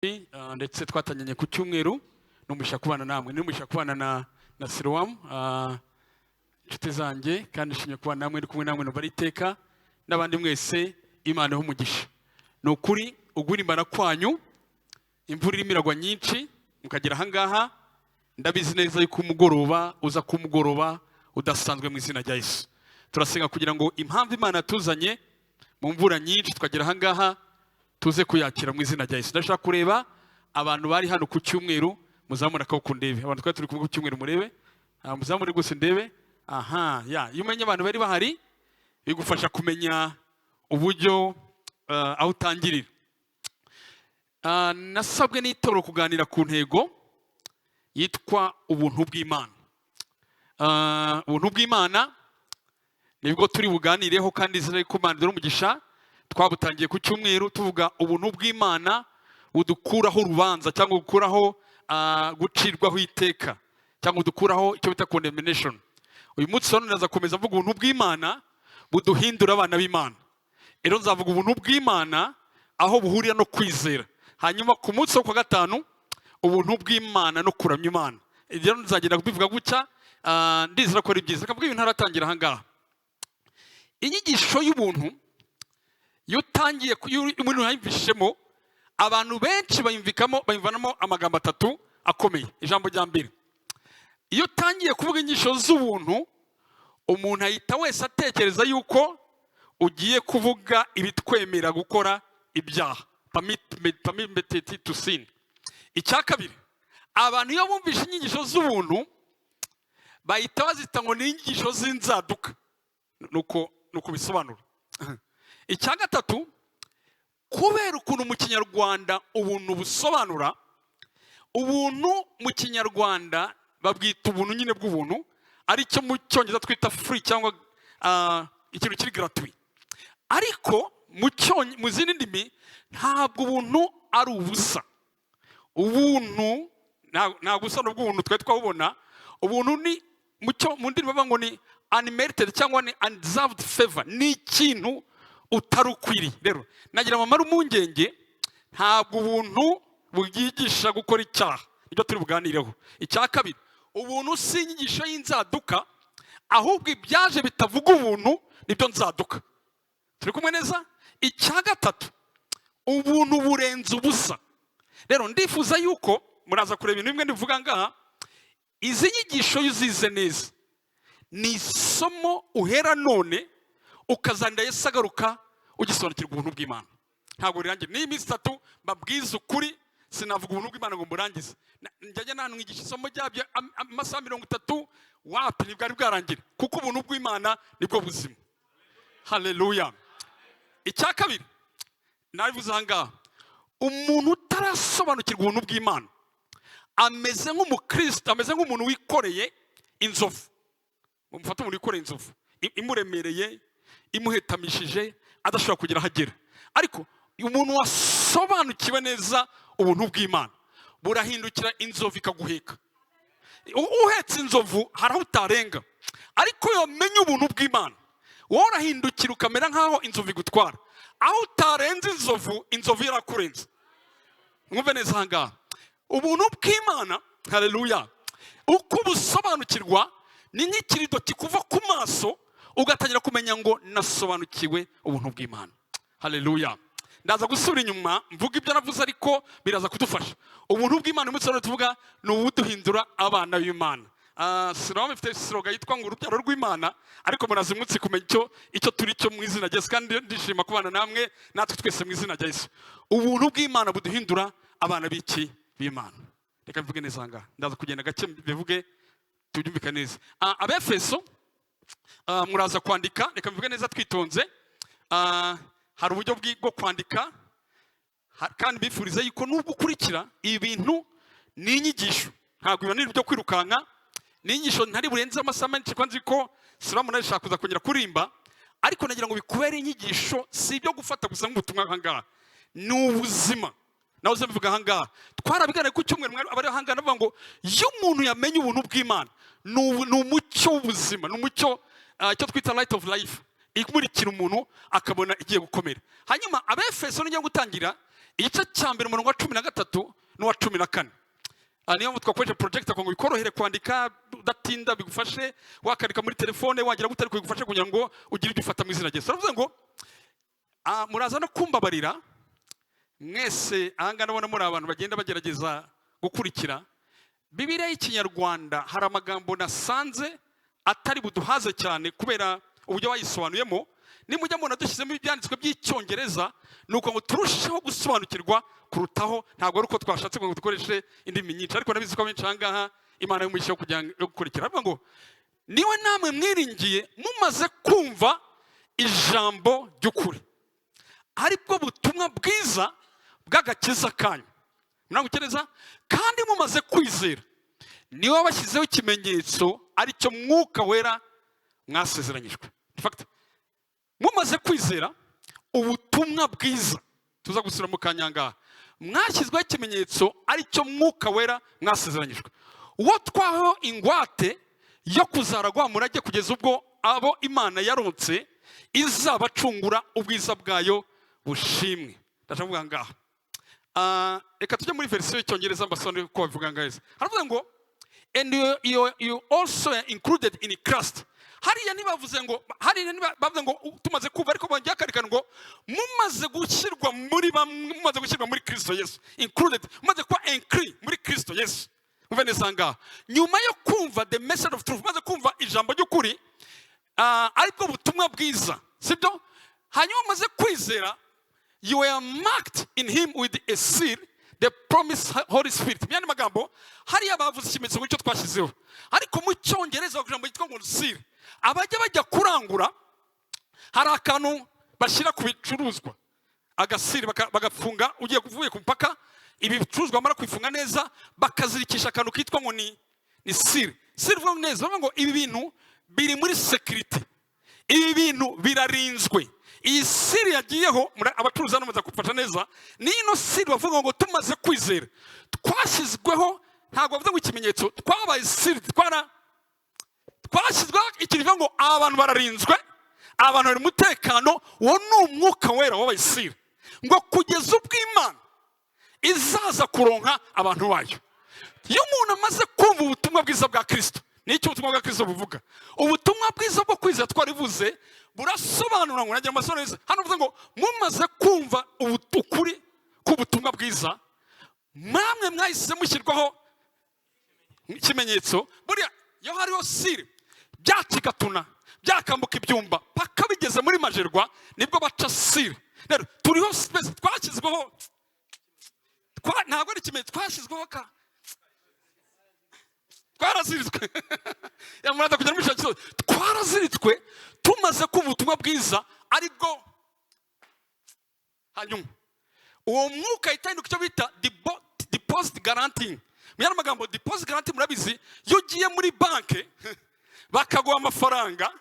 ndetse twatanyanye ku cyumweru n'umugisha kubana namwe n'umugisha kubana na Siroam inshuti zanjye kandi nshimye kubana namwe kumwe namwe no bariteka n'abandi mwese Imana ho umugisha no kuri ugurimbana kwanyu imvura imiragwa nyinshi mukagera hangaha ndabizi neza yuko umugoroba uza kumugoroba udasanzwe mu izina rya Yesu turasenga kugira ngo impamvu Imana tuzanye mu mvura nyinshi twagera hangaha tuze kuyakira mu izina rya Yesu. Ndashaka kureba abantu bari hano ku cyumweru muzamura ko kundebe abantu twari turi ku cyumweru murebe muzamure gose ndebe yumenye abantu bari bahari bigufasha kumenya uburyo aho utangirira. Nasabwe n'itoro kuganira ku ntego yitwa ubuntu bw'Imana. Ubuntu bw'Imana nibwo turi buganireho kandi izina ko Imana dore umugisha twabutangiye ku cyumweru tuvuga ubuntu bw'Imana budukuraho urubanza cyangwa gukuraho gucirwaho iteka cyangwa dukuraho icyo bita condemnation. Uyu munsi hano naza komeza mvuga ubuntu bw'Imana buduhindura abana b'Imana. Rero nzavuga ubuntu bw'Imana aho buhurira no kwizera. Hanyuma ku munsi wo kwa gatanu ubuntu bw'Imana no kuramya Imana. Rero nzagenda kubivuga gutya ndizera ko ari byiza. Kavuga ibintu haratangira hangaha. Inyigisho y'ubuntu yutangiye umuntu yayimvishemo abantu benshi bayimvanamo amagambo atatu akomeye. Ijambo rya mbere iyo utangiye kuvuga inyigisho z'ubuntu umuntu ahita wese atekereza yuko ugiye kuvuga ibitwemera gukora ibyaha permitted to sin. Icya kabiri abantu iyo bumvishe inyigisho z'ubuntu bahita bazita ngo ni inyigisho z'inzaduka nuko bisobanura. Icya gatatu kubera ukuntu mu kinyarwanda ubuntu busobanura ubuntu mu kinyarwanda babwita ubuntu nyine bw'ubuntu ari cyo mu cyongereza twita free cyangwa ikintu kiri gratuit, ariko mu zindi ndimi ntabwo ubuntu ari ubusa. Ubuntu ntabwo busa n'ubw'ubuntu twari twabubona. Ubuntu ni mu ndimi bavuga ngo ni unmerited cyangwa ni undeserved favor, ni ikintu utarukwiriye. Rero nagira amamara umungenge ntabwo ubuntu bwigisha gukora icyaha, ibyo turi buganireho. Icya kabiri ubuntu si inyigisho y'inzaduka ahubwo ibyaje bitavuga ubuntu nibyo nzaduka. Turi kumwe neza? Icya gatatu ubuntu burenze ubusa. Rero ndifuza yuko muraza kureba ibintu bimwe ndivuga ngaha izi nyigisho yuzize neza ni isomo uhera none ukazanira Yesu agaruka ugisobanukirwa ubuntu bw'Imana. Ntabwo rirangira ni iminsi 3 mbabwiza ukuri sinavuga ubuntu bw'Imana ngo mburangize. Njyaje nanwigisha isomo ryabyo amasaha 30 wapi nibwari bwarangira kuko ubuntu bw'Imana nibwo buzima. Haleluya. Icya kabiri nabivuze hangaha umuntu utarasobanukirwa ubuntu bw'Imana ameze nk'umukristo, ameze nk'umuntu wikoreye inzovu. Umufata umuntu wikoreye inzovu imuremereye imuhetamishije adashobora kugira hagera. Ariko umuntu wasobanukiwe neza ubuntu bw'Imana burahindukira inzovu ikaguheka. Uhetse inzovu haraho utarenga, ariko yomenye ubuntu bw'Imana wowe urahindukira ukamera nkaho inzovu igutwara. Aho utarenze inzovu irakurenza. Mwumve neza hangaha ubuntu bw'Imana. Haleluya. Uko busobanukirwa ni nk'ikirido kikuva ku maso ugatangira kumenya ngo nasobanukiwe ubuntu bw'Imana. Haleluya. Ndaza gusubira inyuma mvuga ibyo navuze ariko biraza kudufasha. Ubuntu bw'Imana umunsi rero tuvuga ni ubuduhindura abana b'Imana. Siroam ifite slogan yitwa ngo urubyaro rw'Imana, ariko murazi umunsi kumenya icyo turi cyo mu izina rya Yesu kandi ndishima kubana namwe natwe twese mu izina rya Yesu. Ubuntu bw'Imana buduhindura abana b'Imana. Reka mvuge neza ngaha ndaza kugenda gake bivuge tubyumvika neza. Abefeso muraza kwandika, reka mvuge neza twitonze. Hari uburyo bwo kwandika kandi bifuriza yuko nubwo ukurikira ibintu ni inyigisho ntabwo bibanira byo kwirukanka. Ni inyigisho ntari burenze amasaha menshi kwanzi ko Siroam nashaka kuza kongera kurimba, ariko nagira ngo bikubere inyigisho si ibyo gufata gusa nk'ubutumwa hangaha, ni ubuzima. Naho ze mvuga hangaha twarabiganira ku cyumweru abari hangaha navuga ngo iyo umuntu yamenye ubuntu bw'Imana ni umucyo w'ubuzima, ni umucyo icyo twita light of life. Ikumurikira umuntu akabona igiye gukomera. Hanyuma Abefeso ngiye gutangira igice cya mbere umurongo wa 13 n'uwa 14. Niyo twakoresha project ngo bikorohere kwandika udatinda, bigufashe wakandika muri telefone, wagira gutari kugufasha kugira ngo ugire ibyo ufata mu izina rye. Aravuze ngo muraza no kumbabarira mwese ahanga nabona muri abantu bagenda bagerageza gukurikira Bibiliya y'Ikinyarwanda. Hari amagambo nasanze atari buduhaze cyane kubera uburyo wayisobanuyemo. Nimujya mubona dushyizemo ibyanditswe by'Icyongereza nuko ngo turusheho gusobanukirwa kurutaho, ntabwo ari uko twashatse ngo dukoreshe indimi nyinshi, ariko nabizi ko benshi ahangaha Imana y'umugisha kugira ngo gukurikira. Aravuga ngo niwe namwe mwiringiye mumaze kumva ijambo ry'ukuri, aribwo butumwa bwiza bw'agakiza kanyu. Muragukereza kandi mumaze kwizera, niwe wabashyizeho ikimenyetso ari cyo Mwuka Wera mwasezeranyijwe. In fact, mumaze kwizera ubutumwa bwiza, tuza gusura mu kanyanga, mwashyizweho ikimenyetso ari cyo Mwuka Wera mwasezeranyijwe, uwo twaho ingwate yo kuzaragwa murage kugeza ubwo abo Imana yaronse izabacungura ubwiza bwayo bushimwe. Ndavuga ngaha reka tujye muri version y'Icyongereza mbasone ko bavuga ngaho. Haravuga ngo and you also are included in Christ. Hariya nibavuze ngo bavuze ngo tumaze kuva, ariko bongera karikana ngo mumaze gushyirwa muri Kristo Yesu, included, mumaze kuba included muri Kristo Yesu. Umva neza ngaha, nyuma yo kumva the message of truth, mumaze kumva ijambo ry'ukuri ariko butumwa bwiza, sibyo? Hanyuma mumaze kwizera, you were marked in him with a seal, the promised Holy Spirit. Myani magambo hariya bavuze ikimenyetso cyo twashyizeho, ariko mu Cyongereza ijambo ryitwa ngo seal. Abajya bajya kurangura hari akantu bashyira ku bicuruzwa, agasiri bagafunga, ugiye kuvuye ku mpaka, ibi bicuruzwa mara kwifunga neza bakazirikisha akantu kitwa ngo ni seal. Seal vuga neza ngo ibi bintu biri muri security, ibi bintu birarinzwe. Iyi siri yagiyeho abacuruzi hano maze kufata neza, nino siri bavuga ngo tumaze kwizera twashyizweho, ntabwo bavuze ngo ikimenyetso, twabaye siri, twashyizweho ikintu ngo abantu bararinzwe, abantu bari mutekano. Uwo ni Umwuka Wera wabaye siri, ngo kugeza ubwo Imana izaza kuronka abantu bayo. Iyo umuntu amaze kumva ubutumwa bwiza bwa Kristo, n'icyo ubutumwa bwa Kristo buvuga, ubutumwa bwiza bwo kwizera twarivuze burasobanura ngo najya amasoro neza. Hano uvuze ngo mumaze kumva ukuri k'ubutumwa bwiza, mwamwe mwahise mushyirwaho ikimenyetso. Buriya iyo hariho siri byakigatuna byakambuka ibyumba paka bigeze muri Majerwa, nibwo baca siri. Rero turiho space twashyizweho, ntabwo ari ikimenyetso, twashyizweho twaraziritswe yamurada kujya muri shakiro, twaraziritswe tumaze kumva ubutumwa bwiza aribwo. Hanyuma uwo mwuka itahinduka icyo bita deposit guarantee. Muyana magambo deposit guarantee murabizi, iyo ugiye muri banke bakaguha amafaranga,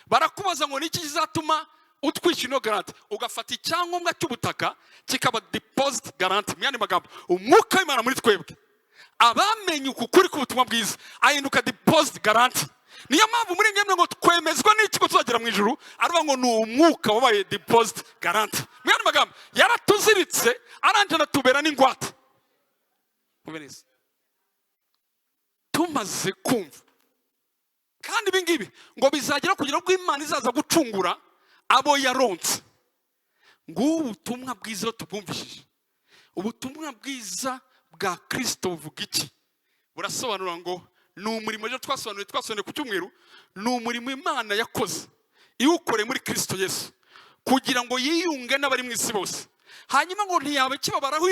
barakubaza ngo niki kizatuma utwishyura ino garanti, ugafata icyangombwa cy'ubutaka kikaba deposit guarantee. Muyana magambo umwuka w'Imana muri twebwe abamenye ukuri k'ubutumwa bwiza ahinduka deposit guarantee. Niyo mpamvu muri ngemwe ngo twemezwa n'ikigo tuzagera mu ijuru, aruba ngo ni umwuka wabaye deposit guarantee. Muyana magambo yaratuziritse aranje natubera n'ingwate. Ubeneza tumaze kumva, kandi ibi ngibi ngo bizagera kugira ngo Imana izaza gucungura abo yaronse. Ngo ubutumwa bwiza tubumvishije, ubutumwa bwiza bwa Kristo buvuga iki? Burasobanura ngo ni umurimo ryo twasobanuye ku cyumweru, ni umurimo Imana yakoze iwukore muri Kristo Yesu kugira ngo yiyunge n'abari mu isi bose. Hanyuma ngo ntiyabe kibabaraho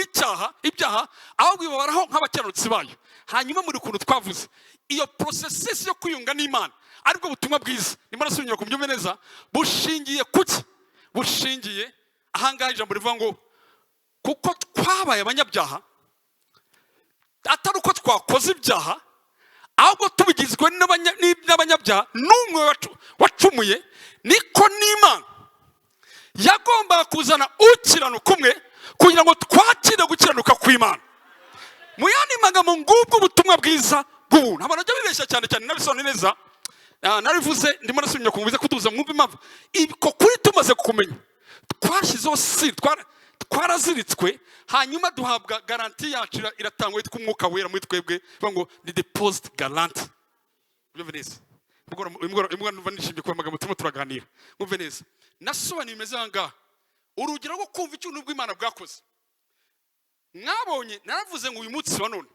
ibyaha, ahubwo ibabaraho nk'abakiranutsi bayo. Hanyuma muri kuntu twavuze iyo process yo kwiyunga n'Imana aribwo butumwa bwiza, nimara subinyura ku byumve neza, bushingiye kuki? Bushingiye ahangaha ijambo rivuga ngo kuko twabaye abanyabyaha, atari uko twakoze ibyaha, ahubwo tubigizwe n'abanyabyaha n'umwe wacumuye, niko n'Imana yagomba kuzana ukiranuka umwe kugira ngo twakire gukiranuka kw'Imana. Mu yandi magambo ngubwo ubutumwa bwiza bw'ubuntu. Abantu bajya bibeshya cyane nabisobanura neza, narivuze ndimo nasubinya kumviza kutuza mwumva impamvu iko kuri tumaze kumenya twashyizeho siri, twaraziritswe hanyuma duhabwa garanti yacu iratangwa yitwa umwuka wera muri twebwe ngo ni deposit guarantee. Mwumve neza. Imugora numva nishimye kwa magambo turimo turaganira. Mwumve neza. Nasobanura imeze hanga. Urugero rwo kumva icyo n'ubwo Imana bwakoze. Mwabonye naravuze ngo uyu munsi wa none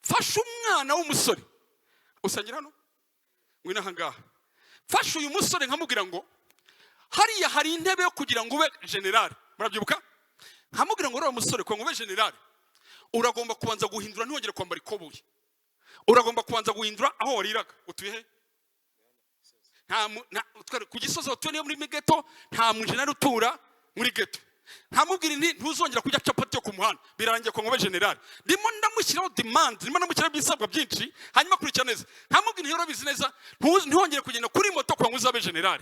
fasha umwana w'umusore usangira hano ngwina hanga. Fasha uyu musore nkamubwira ngo hariya hari intebe yo kugira ngo ube general. Murabyibuka? Nkamubwira ngo uri umusore kwa ngo ube general uragomba kubanza guhindura ntihongere kwambara ikoboyi. Uragomba kubanza guhindura aho wariraga. Utuye he? Ku Gisozi utuye muri ghetto, nta mujenerali utura muri ghetto. Nkamubwira nti ntuzongera kujya capati yo ku muhanda birangiye kwa ngo ube general. Ndimo ndamushyiraho demand, ndimo ndamushyiraho ibisabwa byinshi hanyuma kurikira neza. Nkamubwira nti urabizi neza ntihongere kugenda kuri moto kwa ngo uzabe general.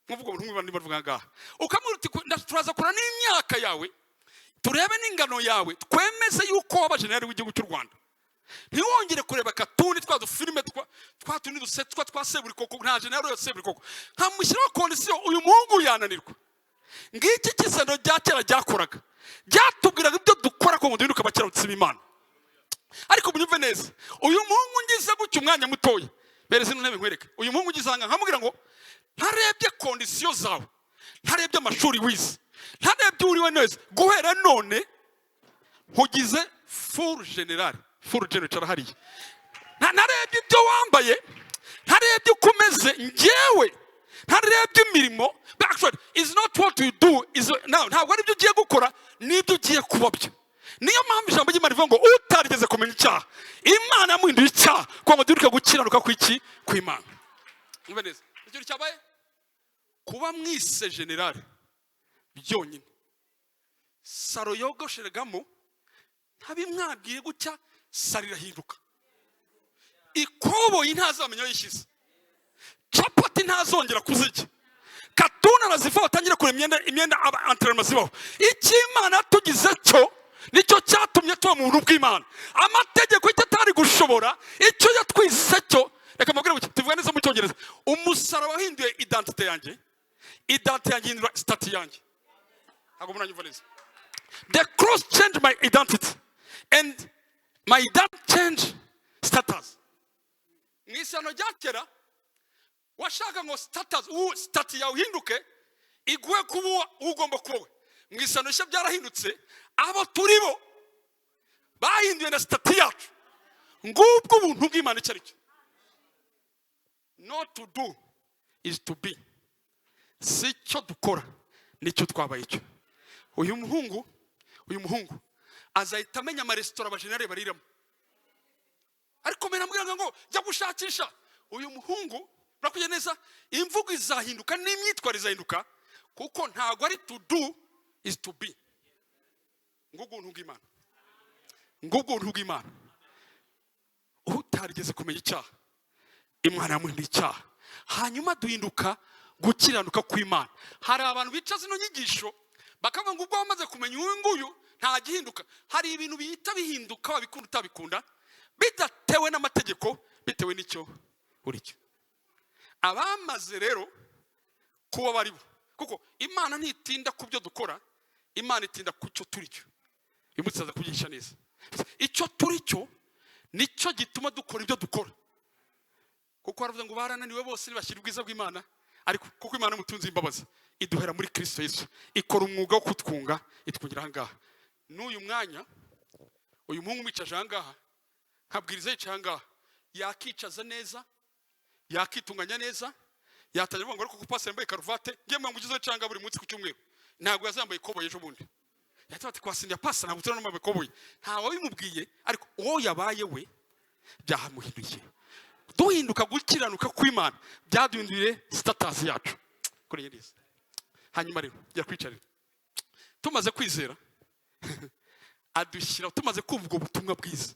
Muvuga ngo ntumwe bavuga ngaha. Ukamubwira uti turaza kura n'imyaka yawe turebe n'ingano yawe twemeze yuko waba general w'igihugu cy'u Rwanda. Ntiwongere kureba katuni twa filime twa tuni dusetwa twa Seburikoko nta general yo Seburikoko. Nkamushyiraho condition uyu muhungu yananirwa. Ngiki kisano rya kera ryakoraga byatubwiraga ibyo dukora ko muduhinduka bakira utsima Imana. Ariko munyumve neza uyu muhungu ngize gutyo umwanya mutoya bereze intebe nkwereke. Uyu muhungu ngizanga nkamubwira ngo ntarebye condition zawe, ntarebye amashuri wize, ntarebye uriwe neza, guhera none nkugize full general hariya. Ntarebye ibyo wambaye, ntarebye uko umeze njyewe, ntarebye imirimo. Actually is not what you do is now ntabwo ari byo ugiye gukora n'ibyo ugiye kuba byo. Niyo mpamvu ijambo ry'Imana rivuga ngo utarigeze kumenya icyaha Imana yamuhinduye icyaha kwa ngo duheruke gukiranuka kw'iki kw'Imana. Mwumve neza icyo cyabaye kuba mwise general byonyine. Saro yogosheragamo ntabimwabwiye gutya saro irahinduka. Ikoboyi ntazamenya yishize, capati ntazongera kuzirya, katuna naziva batangira kure imyenda entraînement zibaho. Ikimana tugize cyo nicyo cyatumye tuba mu buntu bw'Imana. Amategeko icyo atari gushobora icyo yatwise cyo. Reka mubwire ngo tuvuga neza mu Cyongereza. Umusaraba wahinduye identité yanjye, identité yanjye hindura stat yanjye. Ntabwo munanyumva neza. The cross changed my identity and my identity changed status. Mwisano ryakera washaka ngo stat yawe uhinduke iguhe kuba ugomba kuba. Mwisano rishya byarahindutse abo turi bo bahinduye na stat yacu. Ngubwo ubuntu bw'Imana icyo aricyo. Not to do is to be. Si cyo dukora nicyo twabaye cyo. Uyu muhungu azahita amenya amaresitora abajenerali bariramo. Ariko mena mbwira ngo jya gushakisha uyu muhungu bakujye neza imvugo izahinduka n'imyitwarire izahinduka kuko ntago ari to do is to be. Ngubuntu bw'Imana. Ngubuntu bw'Imana. Utarigeze kumenya icyaha Imana yamuhinduye icyaha hanyuma duhinduka gukiranuka kw'Imana. Hari abantu bica zino nyigisho bakavuga ngo ubwo bamaze kumenya uyu nguyu nta gihinduka. Hari ibintu bihita bihinduka wabikunda utabikunda bidatewe n'amategeko bitewe n'icyo uricyo. Abamaze rero kuba baribo kuko Imana ntitinda ku byo dukora, Imana itinda ku cyo turicyo. Imutsaza kubyisha neza. Icyo turicyo nicyo gituma dukora ibyo dukora. Kuko baravuga ngo barananiwe bose nibashyira ubwiza bw'Imana, ariko kuko Imana mutunze imbabazi iduhera muri Kristo Yesu ikora umwuga wo kutwunga itwungira ahangaha. N'uyu mwanya uyu muhungu mwicaje ahangaha nkabwiriza yicaye ahangaha yakicaza neza, yakitunganya neza, yatangira kuvuga ngo ariko kupasa yambaye karuvate ngiye mu mugize cyangwa buri munsi ku cyumweru ntabwo yazambaye ikoboye ejo bundi. Yatati kwasinja pasa ntabwo turana n'amabe ikoboye ntawe bimubwiye, ariko uwo yabaye we byahamuhinduye. Duhinduka gukiranuka kw'Imana byaduhindurire status yacu kuri yiriza. Hanyuma rero ya kwicarira tumaze kwizera adushyira tumaze kumva ubwo butumwa bwiza.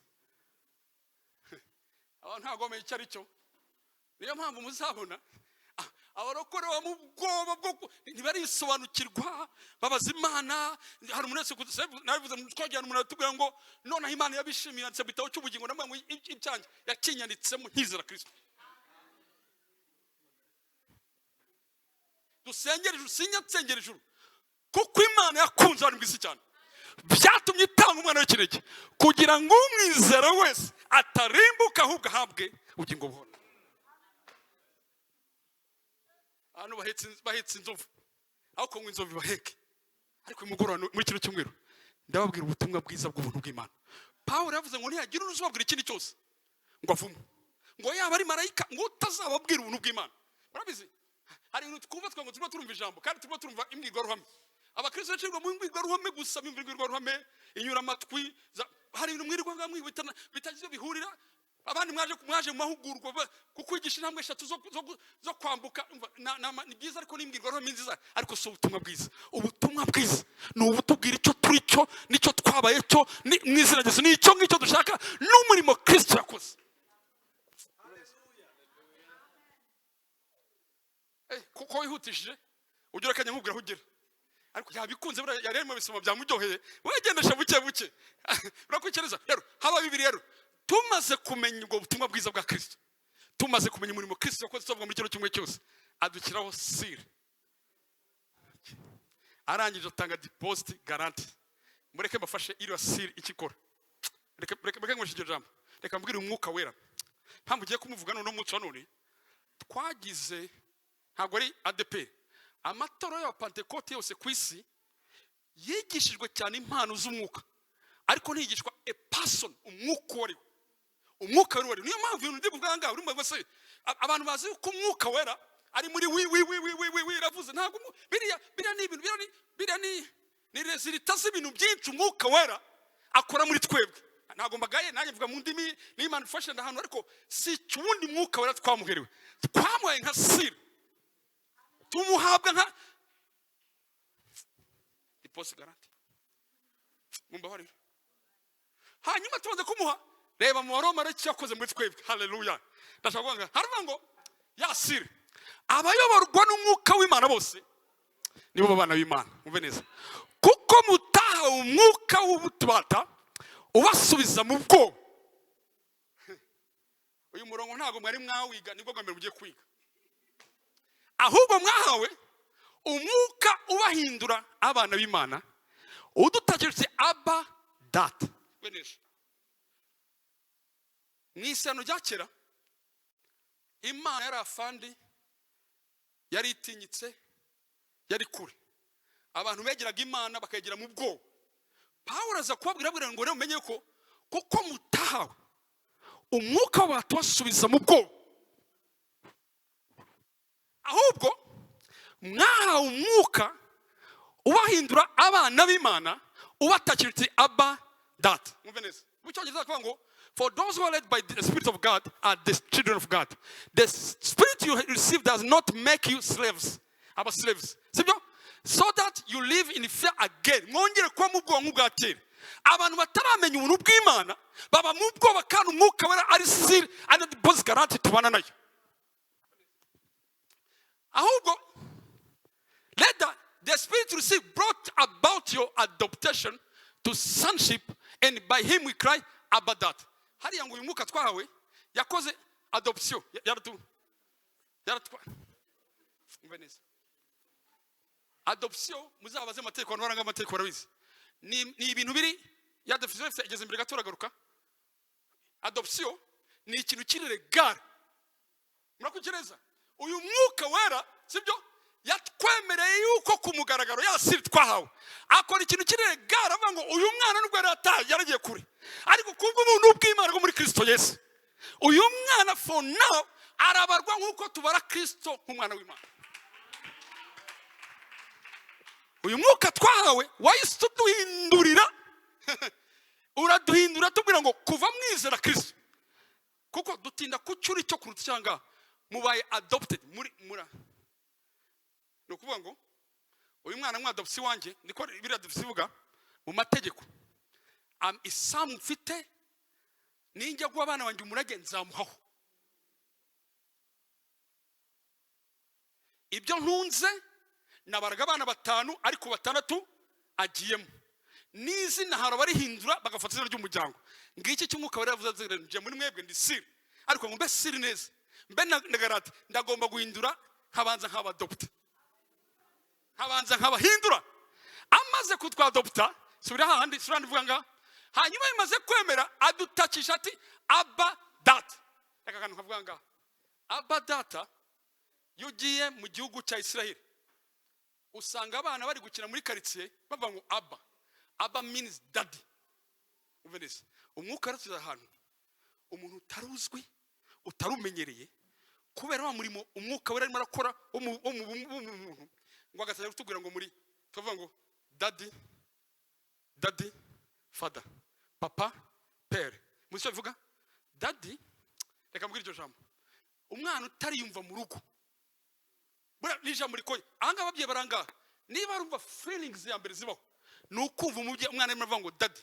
Abantu ntago bamenye icyo aricyo. Niyo mpamvu muzabona abarokore wa mu bwoba bwo ntibarisobanukirwa babaza Imana. Hari umuntu wese nabivuze twajyana umuntu atubwira ngo noneho Imana yabishimiye yanditse bitabo cy'ubugingo namwe ngo icyanjye yakinyanditsemo nkizera Kristo. Dusengera ijuru sinya nsengera ijuru kuko Imana yakunze abantu mwisi cyane byatumye itanga umwana w'ikinege kugira ngo umwizera wese atarimbuka ahubwo ahabwe ubugingo buhoraho. Hano bahetse inzovu aho kunywa inzovu baheke, ariko imugororano muri kino cyumweru ndababwira ubutumwa bwiza bw'ubuntu bw'Imana. Pawulo yavuze ngo ntiyagira uzababwira ikindi cyose ngo avume, ngo yaba ari marayika ngo utazababwira ubuntu bw'Imana. Murabizi hari ibintu twubatswe ngo turimo turumva ijambo kandi turimo turumva imbwirwaruhame. Abakristo bacirwa mu imbwirwaruhame gusa, mu imbwirwaruhame inyura amatwi. Hari ibintu mwirirwa mwibitana bitagize bihurira. Abandi mwaje mu mahugurwa kukwigisha intambwe 3 zo kwambuka. Ni byiza ariko n'imbwirwaruhame nziza, ariko si ubutumwa bwiza. Ubutumwa bwiza ni ubutubwira icyo turi cyo, nicyo twabaye cyo, mwizina Yesu nicyo ngicyo dushaka n'umurimo Kristo yakoze. Kuko wihutishije ugira kanya nkubwira aho ugera, ariko yabikunze yaremo bisoma byamuryoheye wegendesha buke buke urakwikiriza. Rero haba bibiri, rero tumaze kumenya ubwo butumwa bwiza bwa Kristo, tumaze kumenya umurimo Kristo yakoze tuvuga muri kino kimwe cyose, adukiraho sire. Arangije atanga deposit guarantee. Mureke mbafashe iriya sire ikikora. Reka ngwishije jambo. Reka mbwire umwuka wera mpamvu ugiye kumuvuga none umunsi wa none twagize ntabwo ari ADP. Amatoro ya Pentecote yose ku isi yigishijwe cyane impano z'umwuka, ariko ntigishwa a person, umwuka wari. Umwuka wari niyo mpamvu ibintu ndi buganga urumva bose abantu bazi ko umwuka wera ari muri wi ravuze. Ntabwo biriya ni ibintu ni resultat z'ibintu byinshi umwuka wera akora muri twebwe. Ntabwo mbagaye nanjye mvuga mu ndimi n'Imana ifashe ndahantu, ariko si cyundi mwuka wera twamuherewe, twamuhaye nka sire, tumuhabwa nka deposit guarantee. Mumbabarira hanyuma tumaze kumuha, reba mu Roma reki yakoze muri twebwe. Haleluya. Ndashaka kuvuga haravuga ngo yasire abayoborwa n'umwuka w'Imana bose nibo babana b'Imana. Mumve neza, kuko mutaha umwuka w'ubutubata ubasubiza mu bwoba. Uyu murongo ntago mwari mwawiga, nibwo bwa mbere mugiye kwiga, ahubwo mwahawe umwuka ubahindura abana b'Imana, udutakirije aba data. Benesha n'isano rya kera Imana yari afandi, yari itinyitse, yari kure. Abantu begeraga Imana bakagera mu bwoba. Pawulo aza kubabwira ngo rero umenye ko kuko mutahawe umwuka watubasubiza mu bwoba, ahubwo mwahawe umwuka ubahindura abana b'Imana, ubatakirije aba data. Mumve neza mu cyongereza kuvuga ngo for those who are led by the Spirit of God are the children of God. The Spirit you receive does not make you slaves. Aba slaves, sibyo? So that you live in fear again. Mwongere kuba mu bwonko bwa kera. Abantu bataramenya ubuntu bw'Imana baba mu bwoba, kandi umwuka wera ari sire and the deposit guarantee tubana nayo. Ahubwo later the Spirit you receive brought about your adoption to sonship, and by him we cry Abba Dad. Hariya ngo uyu mwuka twahawe yakoze adoption, yaratwa Mveneza. Adoption muzabaze amategeko n'abaranga amategeko barabizi. Ni ibintu biri ya adoption igeze imbere gato ragaruka. Adoption ni ikintu kiri legal. Murakugereza uyu mwuka wera, sibyo? Yatwemereye yuko kumugaragaro yasiri twahawe akora ikintu kiri legal, avuga ngo uyu mwana nubwo yaragiye kure, ariko kubwo ubuntu bw'Imana bwo muri Kristo Yesu uyu mwana for now arabarwa nkuko tubara Kristo nk'umwana w'Imana. Uyu mwuka twahawe wahise uduhindurira uraduhindura tubwira ngo kuva mwizera Kristo, kuko dutinda kucyuri cyo kuruta cyangwa mubaye adopted muri no kuvuga ngo uyu mwana mwadopsi wanje niko biriya dusivuga mu mategeko. Isamu mfite ninjya guha abana wanjye umurage nzamuhaho, ibyo ntunze nabaraga abana 5 ariko 6 agiyemo n'izina haraba rihindura bagafata izina ry'umuryango. Ngiki cy'umwuka wera yavuze nje muri mwebwe ndi siri, ariko ngo mbe siri neza mbe ndagarati ndagomba guhindura nkabanza nk'abadopte, nkabanza nkabahindura amaze kutwadopta subira hahandi surandi vuga nga hanyuma imaze kwemera adutakisha ati Abba data. Reka kantu kavuga nga Abba data yugiye mu gihugu cya Isiraheli usanga abana bari gukina muri quartier bavuga ngo Abba. Abba means daddy. Uvenese umwuka aratuza ahantu umuntu utaruzwi utarumenyereye kubera wa murimo umwuka wera arimo arakora umuntu ngo agasanya kutubwira ngo muri tuvuga ngo daddy father papa père mucyo bivuga daddy. Reka mbwira iryo jambo umwana utariyumva mu rugo bura nija muri koye anga babye baranga niba arumva feelings ya mbere zibaho nukumva umwana arimo avuga ngo daddy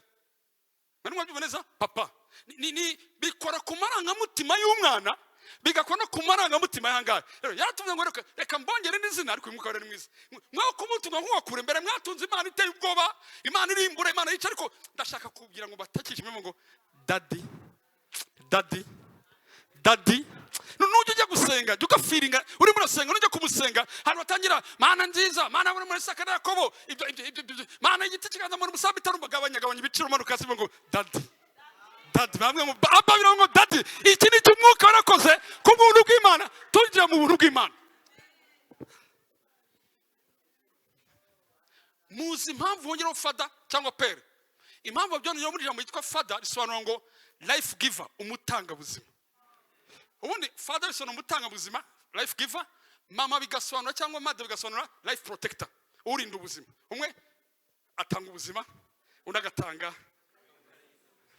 mani mwabyo neza papa ni bikora ku marangamutima y'umwana bigakora ku marangamutima yangaye rero yatuvuze ngo reka mbongere n'izina ariko umwuka wera ni mwiza mwaho kumutunga nk'uwakure mbere mwatunze Imana iteye ubwoba Imana irimbura Imana yica ariko ndashaka kugira ngo batakishe imwe ngo daddy nujya ujya gusenga jya ugafiringa uri murasenga nujya kumusenga hari batangira Mana nziza Mana muri muri Sakara Yakobo ibyo Mana igiti kiganza muri musambi tarumugabanya ibiciro manuka sibo ngo daddy bamwe mu Abba birango daddy iki ni cy'umwuka warakoze ku buntu bw'Imana tugira mu buntu bw'Imana. Muzi impamvu wongera father cyangwa père impamvu byo niyo muri jambo yitwa father risobanura ngo life giver umutanga buzima. Ubundi father risobanura umutanga buzima life giver, mama bigasobanura cyangwa mother bigasobanura life protector urinda ubuzima. Umwe atanga ubuzima undi agatanga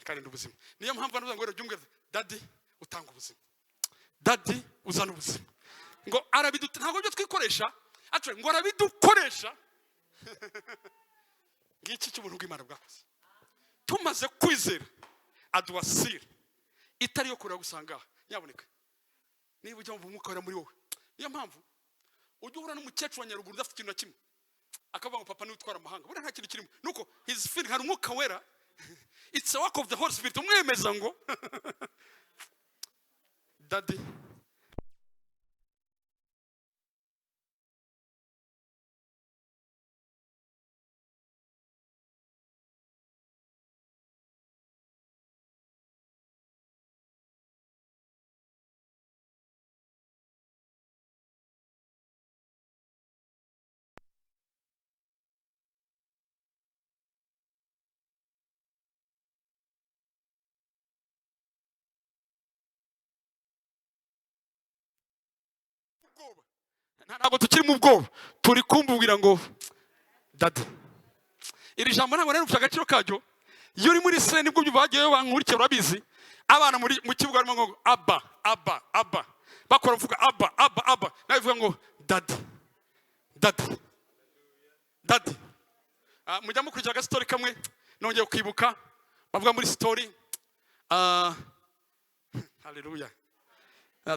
karinda ubuzima. Niyo mpamvu navuga ngo ryumwe daddy utanga ubuzima daddy uzana ubuzima ngo arabiduta ntabwo byo twikoresha atre ngo arabidukoresha ngiki cy'ubuntu bw'Imana bwakoze tumaze kwizera aduwasira itari yo kurira gusanga nyaboneka niba ujya mu mwuka wera muri wowe. Niyo mpamvu ujya uhura n'umukecuru wa Nyaruguru udafite ikintu na kimwe akavuga ngo papa ni utwara amahanga buriya nta kintu kirimo nuko his feeling hari umwuka wera. It's a work of the Holy Spirit. Umwemeza ngo daddy ntabwo tukiri mu bwoba turi kumbubwira ngo daddy. Iri jambo ntabwo rero agaciro kajyo iyo uri muri se nibwo bagiye bankurikira urabizi abana mu kibuga barimo ngo Abba bakora mvuga Abba nawe bivuga ngo daddy. Mujya mukurikira agastory kamwe nongeye kwibuka bavuga muri story haleluya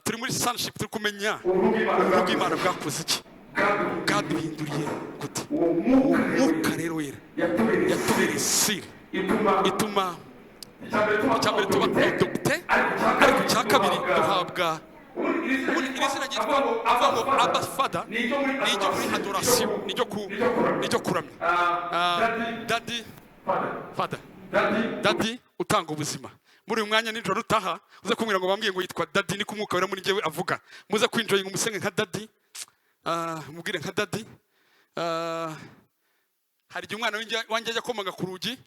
turi muri sonship turi kumenya ubw'Imana bwakoze iki bwaduhinduriye gute umwuka rero wera yatubereye siri ituma icyambere tuba adopte ariko icya kabiri duhabwa iri zina ryitwa avuga ngo Abba Father ni iryo muri adoration niryo kuramya daddy father daddy utanga ubuzima. Muri uyu mwanya nijoro utaha uze kumbwira ngo bambwiye ngo yitwa daddy ni kumwuka wera muri njyewe avuga muze kwinjoyinga umusenge nka daddy mubwire nka daddy. Hari igihe umwana wanjye ajya komanga ku rugi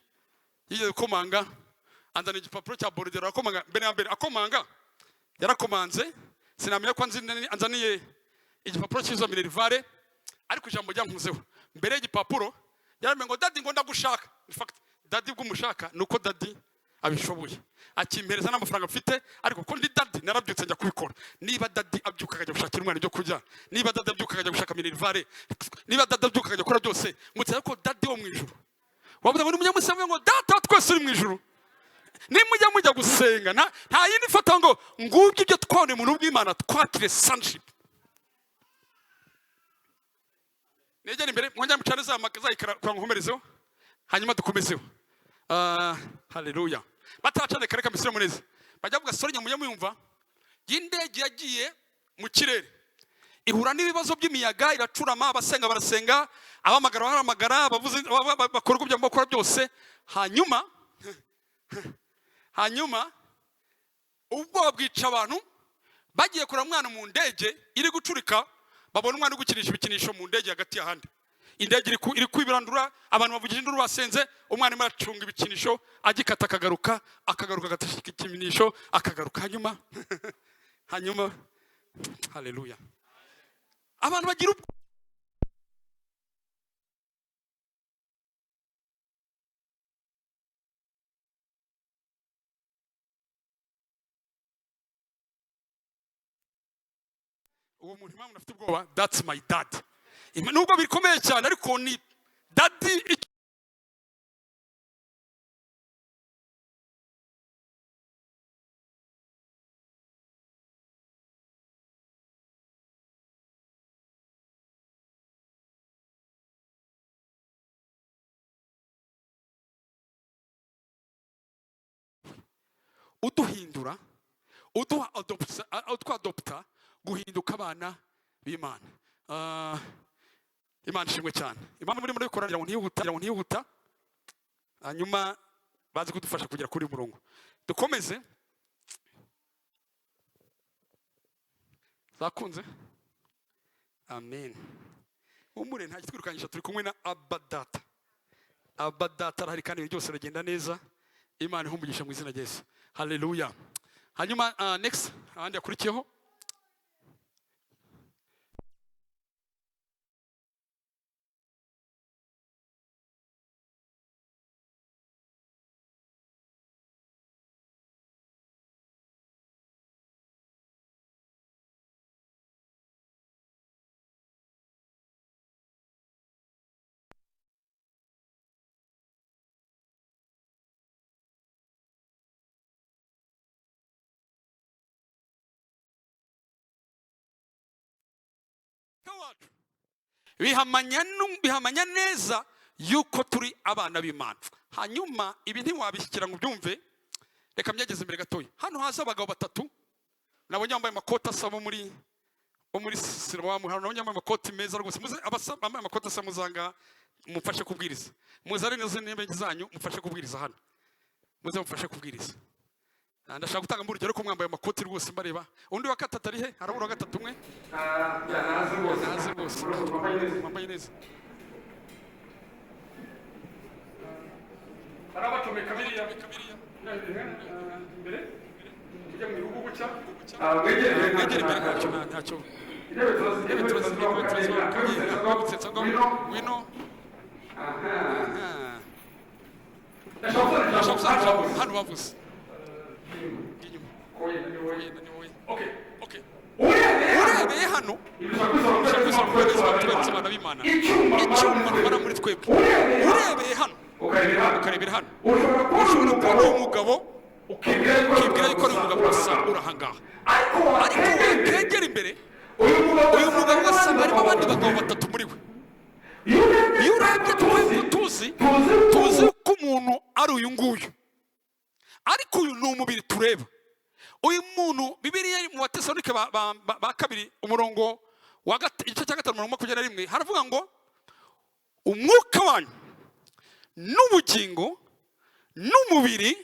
yigeze komanga anzana igipapuro cya borudero akomanga mbere ya mbere akomanga yarakomanze sinamenya ko anzaniye igipapuro cy'izo minerivare ariko ijambo ryankuzeho mbere y'igipapuro yaramenye ngo daddy ngo ndagushaka. In fact daddy bw'umushaka nuko daddy abishoboye akimpereza n'amafaranga mfite ariko ko ndi daddy narabyutse njya kubikora. Niba daddy abyuka akajya gushakira umwana ibyo kurya niba daddy abyuka akajya gushaka minerivare niba daddy abyuka akajya gukora byose mutse ko daddy wo mu ijuru wabuze ngo munyamusabe ngo data twese uri mu ijuru nimujya gusenga nta yindi fata ngo ngubye ibyo twone mu bw'Imana twakire sonship. Negera imbere mwongera mucane za makazayikara kwa nkomerezeho hanyuma dukomezeho. Haleluya. Batacane kareka misire muneze bajya vuga story nyamuyumva y'indege yagiye mu kirere ihura n'ibibazo by'imiyaga, iracurama, abasenga barasenga, abamagara baramagara, abavuze bakora ibyo bakora byose. Hanyuma ubwo bwica abantu bagiye kureba umwana mu ndege iri gucurika, babona umwana gukinisha ibikinisho mu ndege hagati y'ahandi. Indege iri kwibirandura, abantu bavugije induru basenze, umwana maracunga ibikinisho, agikata akagaruka agatashika ikimenyesho akagaruka. Hanyuma haleluya, abantu bagira uwo muntu impamvu nafite ubwoba. That's my dad. Nubwo bikomeye cyane ariko ni daddy. Uduhindura, utwadopta guhinduka abana b'Imana. Imana ishimwe cyane. Imana muri bikorana ngo ntihuta, hanyuma bazi kudufasha kugera kuri murongo. Dukomeze. Zakunze? Amen. Umure nta kitwirukanyisha, turi kumwe na abadata. Abadata arahari kandi byose biragenda neza. Imana ihumugisha mu izina rya Yesu. Haleluya. Hanyuma next ahandi yakurikiyeho. Bihamanya neza yuko turi abana b'Imana. Hanyuma ibi ntiwabishyikira ngo byumve, reka myageze imbere gatoya. Hano haza abagabo batatu nabonye bambaye amakoti asa muri Siloamu. Hano nabonye bambaye amakoti meza rwose. Bambaye amakoti asa, muzanga mufashe kubwiriza. Muzare neza n'imbe zanyu mufashe kubwiriza hano. Muze mufashe kubwiriza. Ndashaka gutanga mu rugero ko mwambaye amakoti rwose mbareba. Undi wa gatatu ari he? Harabura wa gatatu umwe? Naze rwose. Mwambaye neza. Arabacomeka biriya. Imbere. Ujya mu rugo guca. Wegere imbere ntacyo. Intebe turazibwira. Wino. Ndashaka hano bavuze. Okay. Urebeye hano abana b'Imana, icyuma bara muri twebwe. Urebeye hano ukarebera hano, ushobora kubona umugabo ukibwira yuko ari umugabo usa urahangaha, ariko wakegera imbere uyu mugabo wasa barimo abandi bagabo batatu muri we. Iyo urebye tuzi ko umuntu ari uyu nguyu, ariko uyu ni umubiri tureba. Uyu muntu Bibiliya mu Batesalonike ba kabiri umurongo wa igice cya 5 umurongo 21 haravuga ngo umwuka wanyu n'ubugingo n'umubiri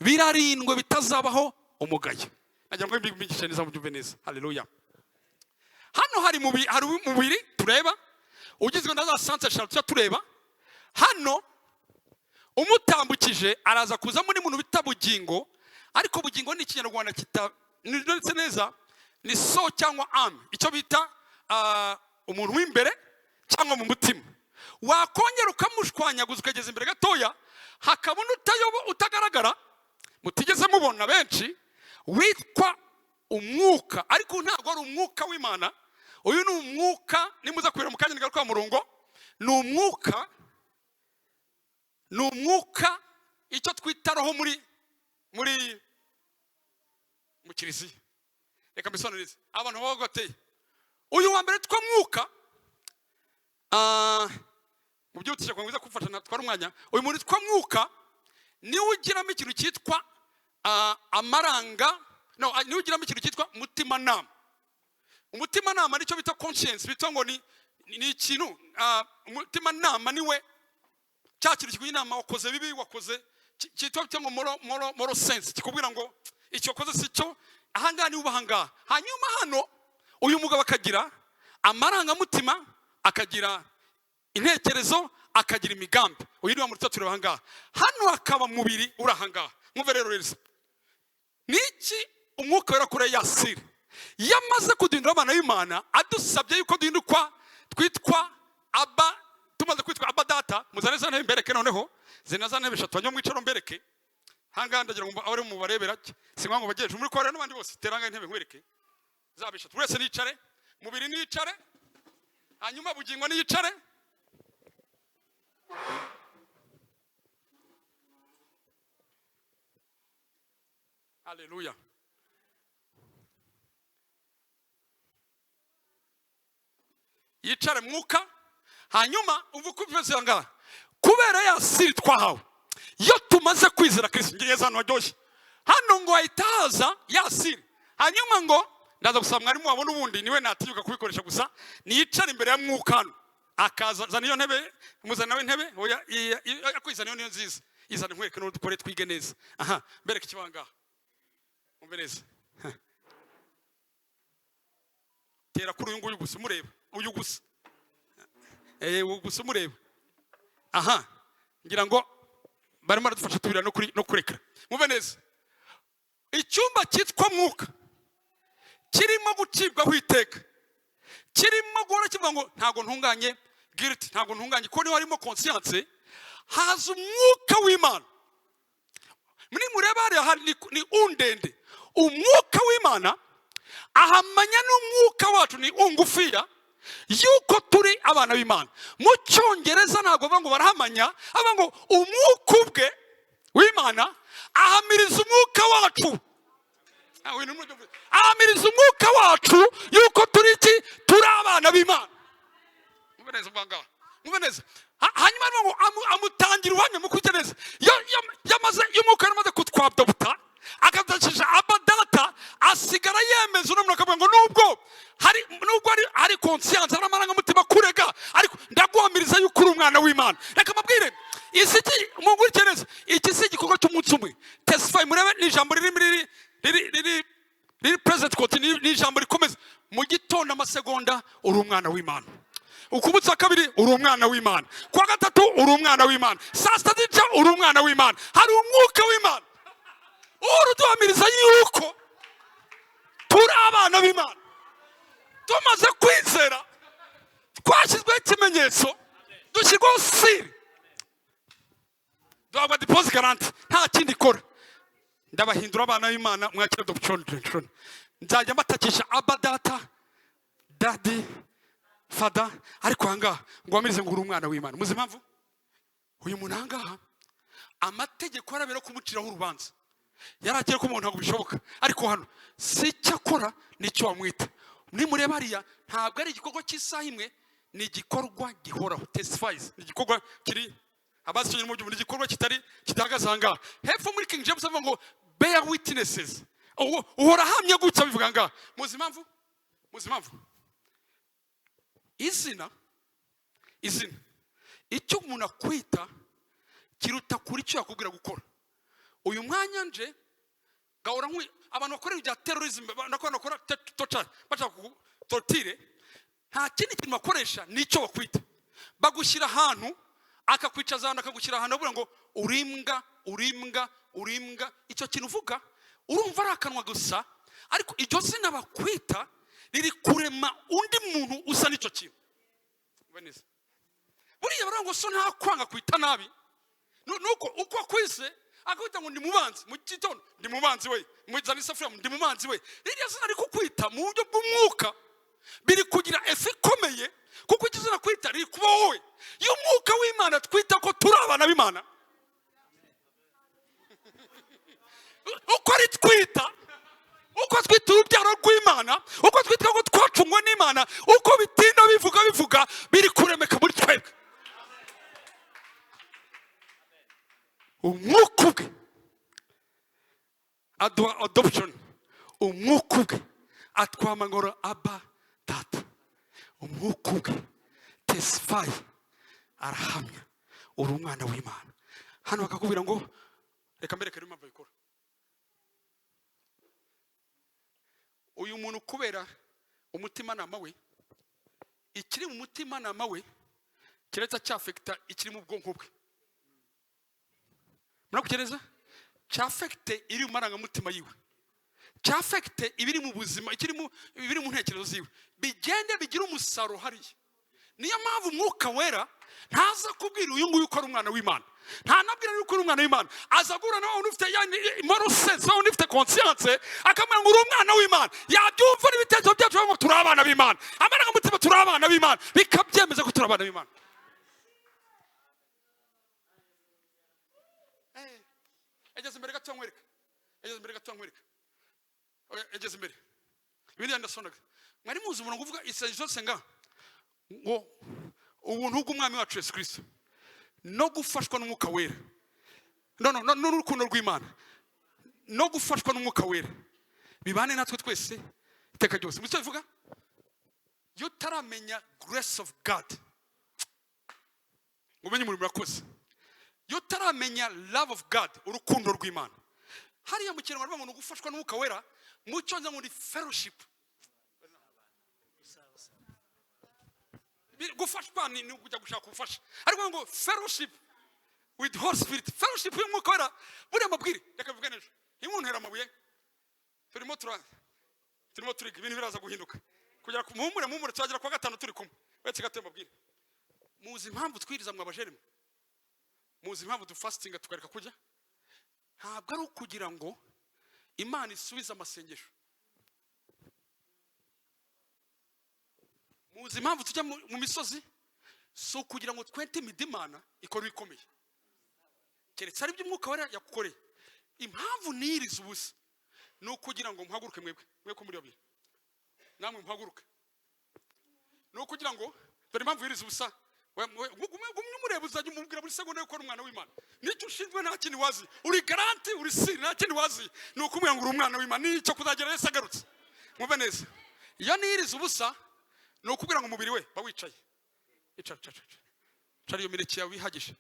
birarindwe bitazabaho umugayo. Nagira ngo mbigishe neza mu byumve neza. Haleluya. Hano hari umubiri tureba ugizwe na za sanse eshatu tureba. Hano umutambukije araza kuza muri muntu bita bugingo, ariko bugingo ni ikinyarwanda ndetse neza ni so cyangwa am, icyo bita umuntu w'imbere cyangwa mu mutima. Wakongera ukamushwanyaguza ukageza imbere gatoya, hakabona utagaragara mutigeze mubona benshi, witwa umwuka, ariko ntabwo ari umwuka w'Imana. Uyu ni umwuka, nimuza kubira mu kanya ngaruka murongo, ni umwuka icyo twita roho mu kiliziya. Reka mbisobanurize abantu bagoteye. Uyu wa mbere twa mwuka mu byutse kwa mwiza kufata natwara umwanya. Uyu muri twa mwuka niwe ugiramo ikintu cyitwa amaranga, niwe ugiramo ikintu cyitwa mutima nama. umutima nama nicyo bita conscience, bita ngo ni ikintu, umutima nama niwe cyakira kiguye inama wakoze bibi, wakoze cyitwa cyangwa moral sense, kikubwira ngo icyo koze sicyo, ahanga ni ubahanga. Hanyuma hano uyu mugabo akagira amarangamutima, akagira intekerezo, akagira imigambi. Uyu ni wa mutatu turabanga hano, akaba mubiri urahanga. Mwumve rero rero niki umwuka wera kure yasiri yamaze kudindura abana b'Imana, adusabye yuko dindukwa twitwa aba, tumaze kwitwa aba data. Muzaneza ntebe mbereke, noneho zinaza ntebe eshatu banyo mwicaro mbereke hanga, ndagira ngo abari mu barebera singwa ngo bageje muri korera n'abandi bose, teranga intebe nkwereke zabeshatu, wese nicare, mubiri nicare, hanyuma bugingo nicare. Haleluya. Yicare mwuka, hanyuma uvuga ubivuze ngaha kubera yasiri twahawe iyo tumaze kwizera Kristo. Ngeze hano wajoshye hano ngo ahitaza yasiri, hanyuma ngo ndaza gusaba mwarimu wabona ubundi niwe natinyuka kubikoresha gusa, niyicare imbere ya mwuka hano, akaza zana iyo ntebe, muzana nawe intebe, oya yakwizana niyo nziza, izana nkwereke no dukore twige neza. Aha, bereke kibanga umbereza, tera kuri uyu nguyu gusa mureba, uyu gusa gusa mureba. Aha, ngira ngo barimo baradufasha tubira no kureka. Mumve neza, icyumba cyitwa mwuka kirimo gucibwaho iteka, kirimo guhora kivuga ngo ntago ntunganye guilt, ntago ntunganye, ko niho harimo conscience. Haza umwuka w'Imana, muri mureba hariya ni undende. Umwuka w'Imana ahamanya n'umwuka wacu ni ungufiya yuko turi abana b'Imana. Mu Cyongereza ntago bavuga ngo barahamanya, avuga ngo umwuka ubwe w'Imana ahamiriza umwuka wacu, ahamiriza umwuka wacu yuko turi iki, turi abana b'Imana. Mubeneza bwanga, mubeneza. Hanyuma ngo amutangira ubuhamya mu kwitereza, yamaze y'umwuka yamaze kutwadopta, akadashije abadata, asigara yemeza uno akavuga ngo nubwo hari conscience, hari amarangamutima kurega, ariko ndaguhamiriza yuko uri umwana w'Imana. Reka mabwire isiki mu kwitereza, iki si igikorwa cy'umunsi umwe. Testify murebe ni ijambo riri present continue, ni ijambo rikomeza. Mu gitondo amasegonda uri umwana w'Imana, ukubutsa kabiri uri umwana w'Imana, kwa gatatu uri umwana w'Imana, saa sita zica uri umwana w'Imana. Hari umwuka w'Imana uruduhamiriza yuko turi abana b'Imana. Tumaze kwizera twashyizweho ikimenyetso, dushyirwaho siri, duhabwa deposit guarantee, nta kindi ikora. Ndabahindura abana b'Imana, mwakira adoption. Nzajya mbatakisha aba data, daddy, father, ariko hanga ngo amirize ngo uri umwana w'Imana. Muzi impamvu uyu muntu ahangaha amategeko arabera kumuciraho urubanza, yaragiye ko umuntu ntabwo bishoboka, ariko hano si cyakora nicyo wamwita. Ni mureba hariya ntabwo ari igikorwa cy'isaha imwe, ni igikorwa gihoraho. Testifies ni igikorwa kiri abazi cyo mu gihe igikorwa kitahagaze ahangaha. Hepfo muri King James avuga ngo bear witnesses, uhora hamya gutya bivuga ngaha. Muzi impamvu izina icyo umuntu akwita kiruta kuri cyo yakubwira gukora. Uyu mwanya nje gahora abantu bakora ibya terrorism, bakora torture, bashaka tortire, nta kindi kintu bakoresha nicyo bakwita. Bagushyira ahantu, akakwicaza ahantu, akagushyira ahantu avuga ngo urimbwa. Icyo kintu uvuga urumva ari akanwa gusa, ariko iryo zina bakwita riri kurema undi muntu usa n'icyo kintu. Beneza buriya baravuga ngo so nta kwanga kwita nabi, nuko uko akwise akakwita ngo ndi mubanzi, mu gitondo ndi mubanzi we, mu zanisa frame ndi mubanzi we. Ririya zina ariko kwita mu buryo bw'umwuka biri kugira efe ikomeye, kuko ikizina kwita riri kuba wowe. Iyo umwuka w'Imana twita ko turi abana b'Imana, uko ari twita, uko twita urubyaro rw'Imana, uko twita ko twacungwa n'Imana, uko bitinda bivuga biri kuremeka muri twebwe. Umwuka ubwe adoption, umwuka ubwe atwamangora aba data umwuka ubwe testify arahamya uri umwana w'Imana. Hano bakakubwira ngo reka mbereke rero impamvu bikora. Uyu muntu kubera umutima nama we, ikiri mu mutima nama we kiretse cyafekta ikiri mu bwonko bwe. Murakugereza cyafekte iri mu marangamutima yiwe, cyafekte ibiri mu buzima, ibiri mu ntekerezo ziwe, bigende bigira umusaruro hariya. Niyo mpamvu umwuka wera ntaza kubwira uyu nguyu ko ari umwana w'Imana, nta nabwira yuko ari umwana w'Imana. Azagura nawe unufite moral sense, nawe unufite conscience, akamenya ngo uri umwana w'Imana. Yabyumva n'ibitekerezo byacu ngo turi abana b'Imana, amarangamutima turi abana b'Imana, bikabyemeza ko turi abana b'Imana. Egeze imbere gato nkwereka, egeze imbere gato nkwereka, egeze imbere. Ibindi ndasonaga mwari muzi umuntu kuvuga isengesho senga ngo ubuntu bw'umwami wacu Yesu Kristo no gufashwa n'umwuka wera, no n'urukundo rw'Imana no gufashwa n'umwuka wera bibane natwe twese iteka ryose. Mucyo bivuga yo taramenya grace of God umenye muri murakoze, yo taramenya love of God urukundo rw'Imana. Hariya mu kintu barimo no gufashwa n'umwuka wera mu cyonza muri fellowship. Gufashwa ni kujya gushaka ubufasha, ariko ngo fellowship with Holy Spirit, fellowship y'umwuka wera buri amabwire. Reka bivuge neza imuntera amabuye turimo turiga ibintu biraza guhinduka kugera ku muhumure twagira kwa gatanu turi kumwe. Wetse gato amabwire. Muzi impamvu twiriza mu abajerimo, muzi impamvu du fasting tukareka kujya, ntabwo ari ukugira ngo Imana isubize amasengesho. Muzi impamvu tujya mu misozi, so kugira ngo twente imidimana ikora bikomeye, keretse ari by'umwuka wera yakukoreye. Impamvu niriza ubusa ni ukugira ngo muhaguruke mwebwe ko muri babiri namwe muhaguruke, ni ukugira ngo dore impamvu yiriza ubusa. Gumwe mureba uzajya umubwira buri segonda yuko ari umwana w'Imana. Nicyo ushinzwe nta kindi wazi, uri garanti uri siri nta kindi wazi, ni ukumubwira ngo uri umwana w'Imana. Nicyo kuzagera Yesu agarutse. Mwumve neza, iyo niriza ubusa ni ukubwira ngo umubiri we bawicaye icara iyo mineke yawe wihagije,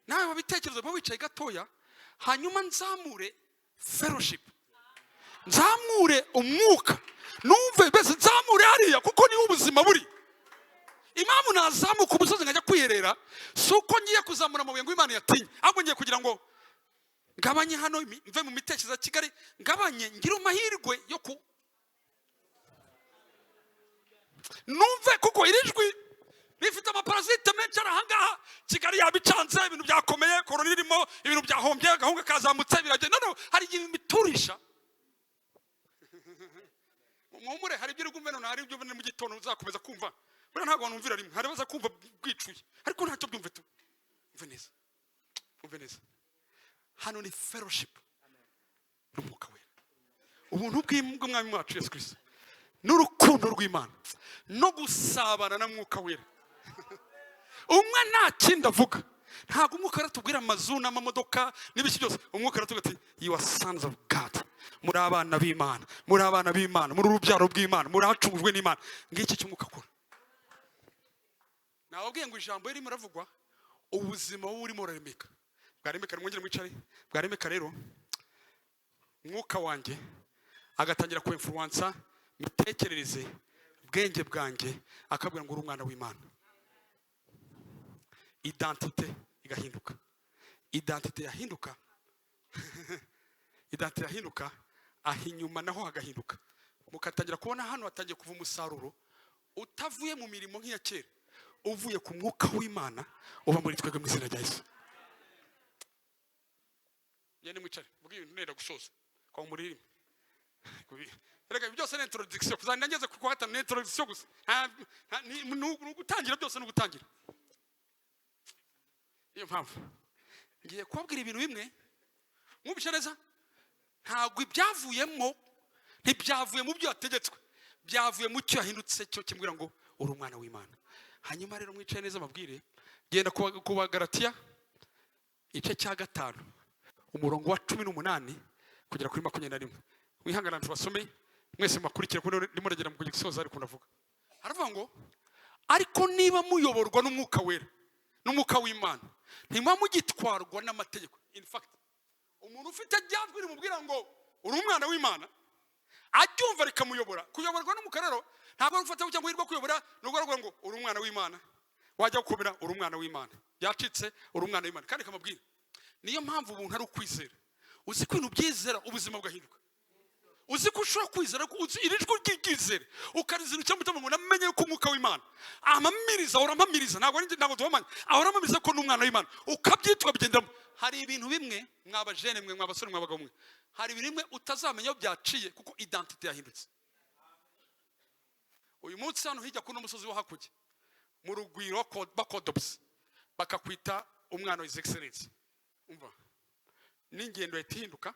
nawe wabitekereza ba wicaye gatoya, hanyuma nzamure fellowship, nzamure umwuka, numve bese nzamure hariya kuko niho ubuzima buri. Impamvu nazamuka umusozi nkajya kwiyerera si uko ngiye kuzamura amabuye ngo Imana yatinye, ahubwo ngiye kugira ngo ngabanye hano mve mu mitekerezo ya Kigali, ngabanye ngire amahirwe yo ku numve kuko irijwi rifite amaparasite menshi arahangaha. Kigali yabicanze, ibintu byakomeye, korona irimo, ibintu byahombye, agahunga kazamutse biragenda. No, hari igihe biturisha. Muhumure, hari ibyo urumve none, hari ibyo mu gitondo uzakomeza kumva. Bura ntabwo wanumvira rimwe, hari baza kumva bwicuye, ariko ntacyo byumve tu. Umve neza. Hano ni fellowship n'umwuka wera, ubuntu bw'umwami wacu Yesu Kristo n'urukundo rw'Imana no gusabana na mwuka wera. Umwe nta kindi avuga, ntabwo umwuka aratubwira amazu n'amamodoka n'ibiki byose. Umwuka aratubwira ati you are sons of God, muri abana b'Imana, muri abana b'Imana, muri urubyaro bw'Imana, muri acungujwe n'Imana. Ngiki cy'umwuka akora. Nababwiye ngo ijambo riri muravugwa, ubuzima wowe urimo uraremeka, bwaremeka. Mwongere mwicare, bwaremeka. Rero umwuka wanjye agatangira ku influence mitekerereze bwenge bwanjye, akabwira ngo uri umwana w'Imana. Identité igahinduka, identité yahinduka identité yahinduka, ahinyuma naho hagahinduka. Mukatangira kubona hano hatangiye kuva umusaruro utavuye mu mirimo nk'iya kera, uvuye ku mwuka w'Imana uba muri twebwe mu izina rya Yesu. Yene mwicare, vuga ibintu nenda gusoza kwa muri Erega byose ni introduction, kuzanira ngeze ku gatanu ni introduction gusa. Ni gutangira, byose ni gutangira. Niyo mpamvu ngiye kubabwira ibintu bimwe mwubisha neza. Ntabwo ibyavuyemo ntibyavuye mu byo yategetswe, byavuye mu cyo yahindutse cyo kimbwira ngo uri umwana w'Imana. Hanyuma rero mwicaye neza mabwire, genda ku Galatiya igice cya 5 umurongo wa 18 kugera kuri 21. Wihangana tubasome mwese makurikire kuko ndimo ndagera mu kugisoza ariko ndavuga. aravuga ngo ariko niba muyoborwa n'umwuka wera n'umwuka w'Imana ntimwa mugitwarwa n'amategeko. In fact umuntu ufite ryajwi rimubwira ngo uri umwana w'Imana acyumva rikamuyobora. Kuyoborwa n'umwuka rero ntabwo ufata cyangwa hirwa kuyobora n'ubwo aravuga ngo uri umwana w'Imana, wajya gukomera uri umwana w'Imana, yacitse uri umwana w'Imana. Kandi kamubwira niyo mpamvu ubuntu ari ukwizera. Uzi ko ibintu byizera ubuzima bwahinduka. Uzi ko ushobora kwizera ko uzi irijwi ry'ikizere ukarizirukira mutima ngo namenye ko umwuka w'Imana amamiriza uramamiriza ntabwo tubamanya aramamiriza ko n'umwana w'Imana ukabyitwa bigenderamo. Hari ibintu bimwe mwabajene mwe mwabasore mwabagabo mwe, hari ibintu bimwe utazamenya aho byaciye kuko identity yahindutse. Uyu munsi hano hijya kuno musozi wo hakurya mu rugwiro bakodobs bakakwita umwana wa His Excellency. Umva n'ingendo yahinduka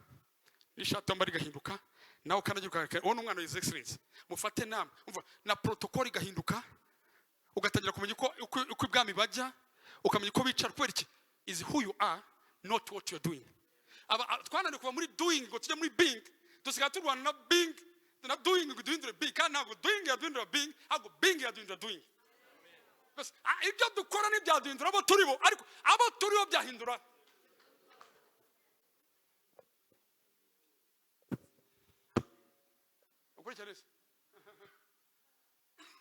n'ishati mbari gahinduka nawe kanagira ubona umwana wa His Excellency mufate nama. Umva na protocol igahinduka ugatangira kumenya uko ibwami bajya ukamenya uko bicara. Kubera iki? Is who you are not what you are doing. Twananiwe kuva muri doing ngo tujye muri being, dusigaye turwana na being na doing ngo duhindure being. Kandi ntabwo doing yaduhindura being, ahubwo being yaduhindura doing. Bas ibyo dukora n'ibyaduhindura abo turibo, ariko abo turibo byahindura.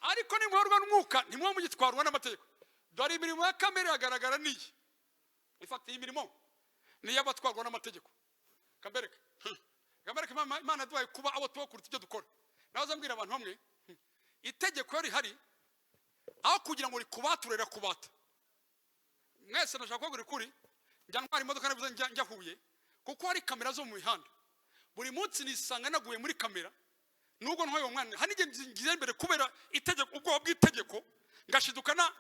Ariko nimworwa n'umwuka nimwo mugitwarwa n'amategeko. Dore imirimo ya kamere yagaragara niyi. In fact iyi mirimo ni yabatwarwa n'amategeko. Kambereka Imana duhaye kuba abo tubakuruta ibyo dukora. Nazo mbwira abantu hamwe itegeko yari hari aho kugira ngo rikubaturera kubata. Mwese nashaka ko kuri njya ntwara imodoka navuze njya Huye kuko hari kamera zo mu mihanda. Buri munsi nisanga naguye muri kamera. Nubwo ntwaye umwana hanige ngiye imbere kubera itegeko ubwo bw'itegeko ngashidukana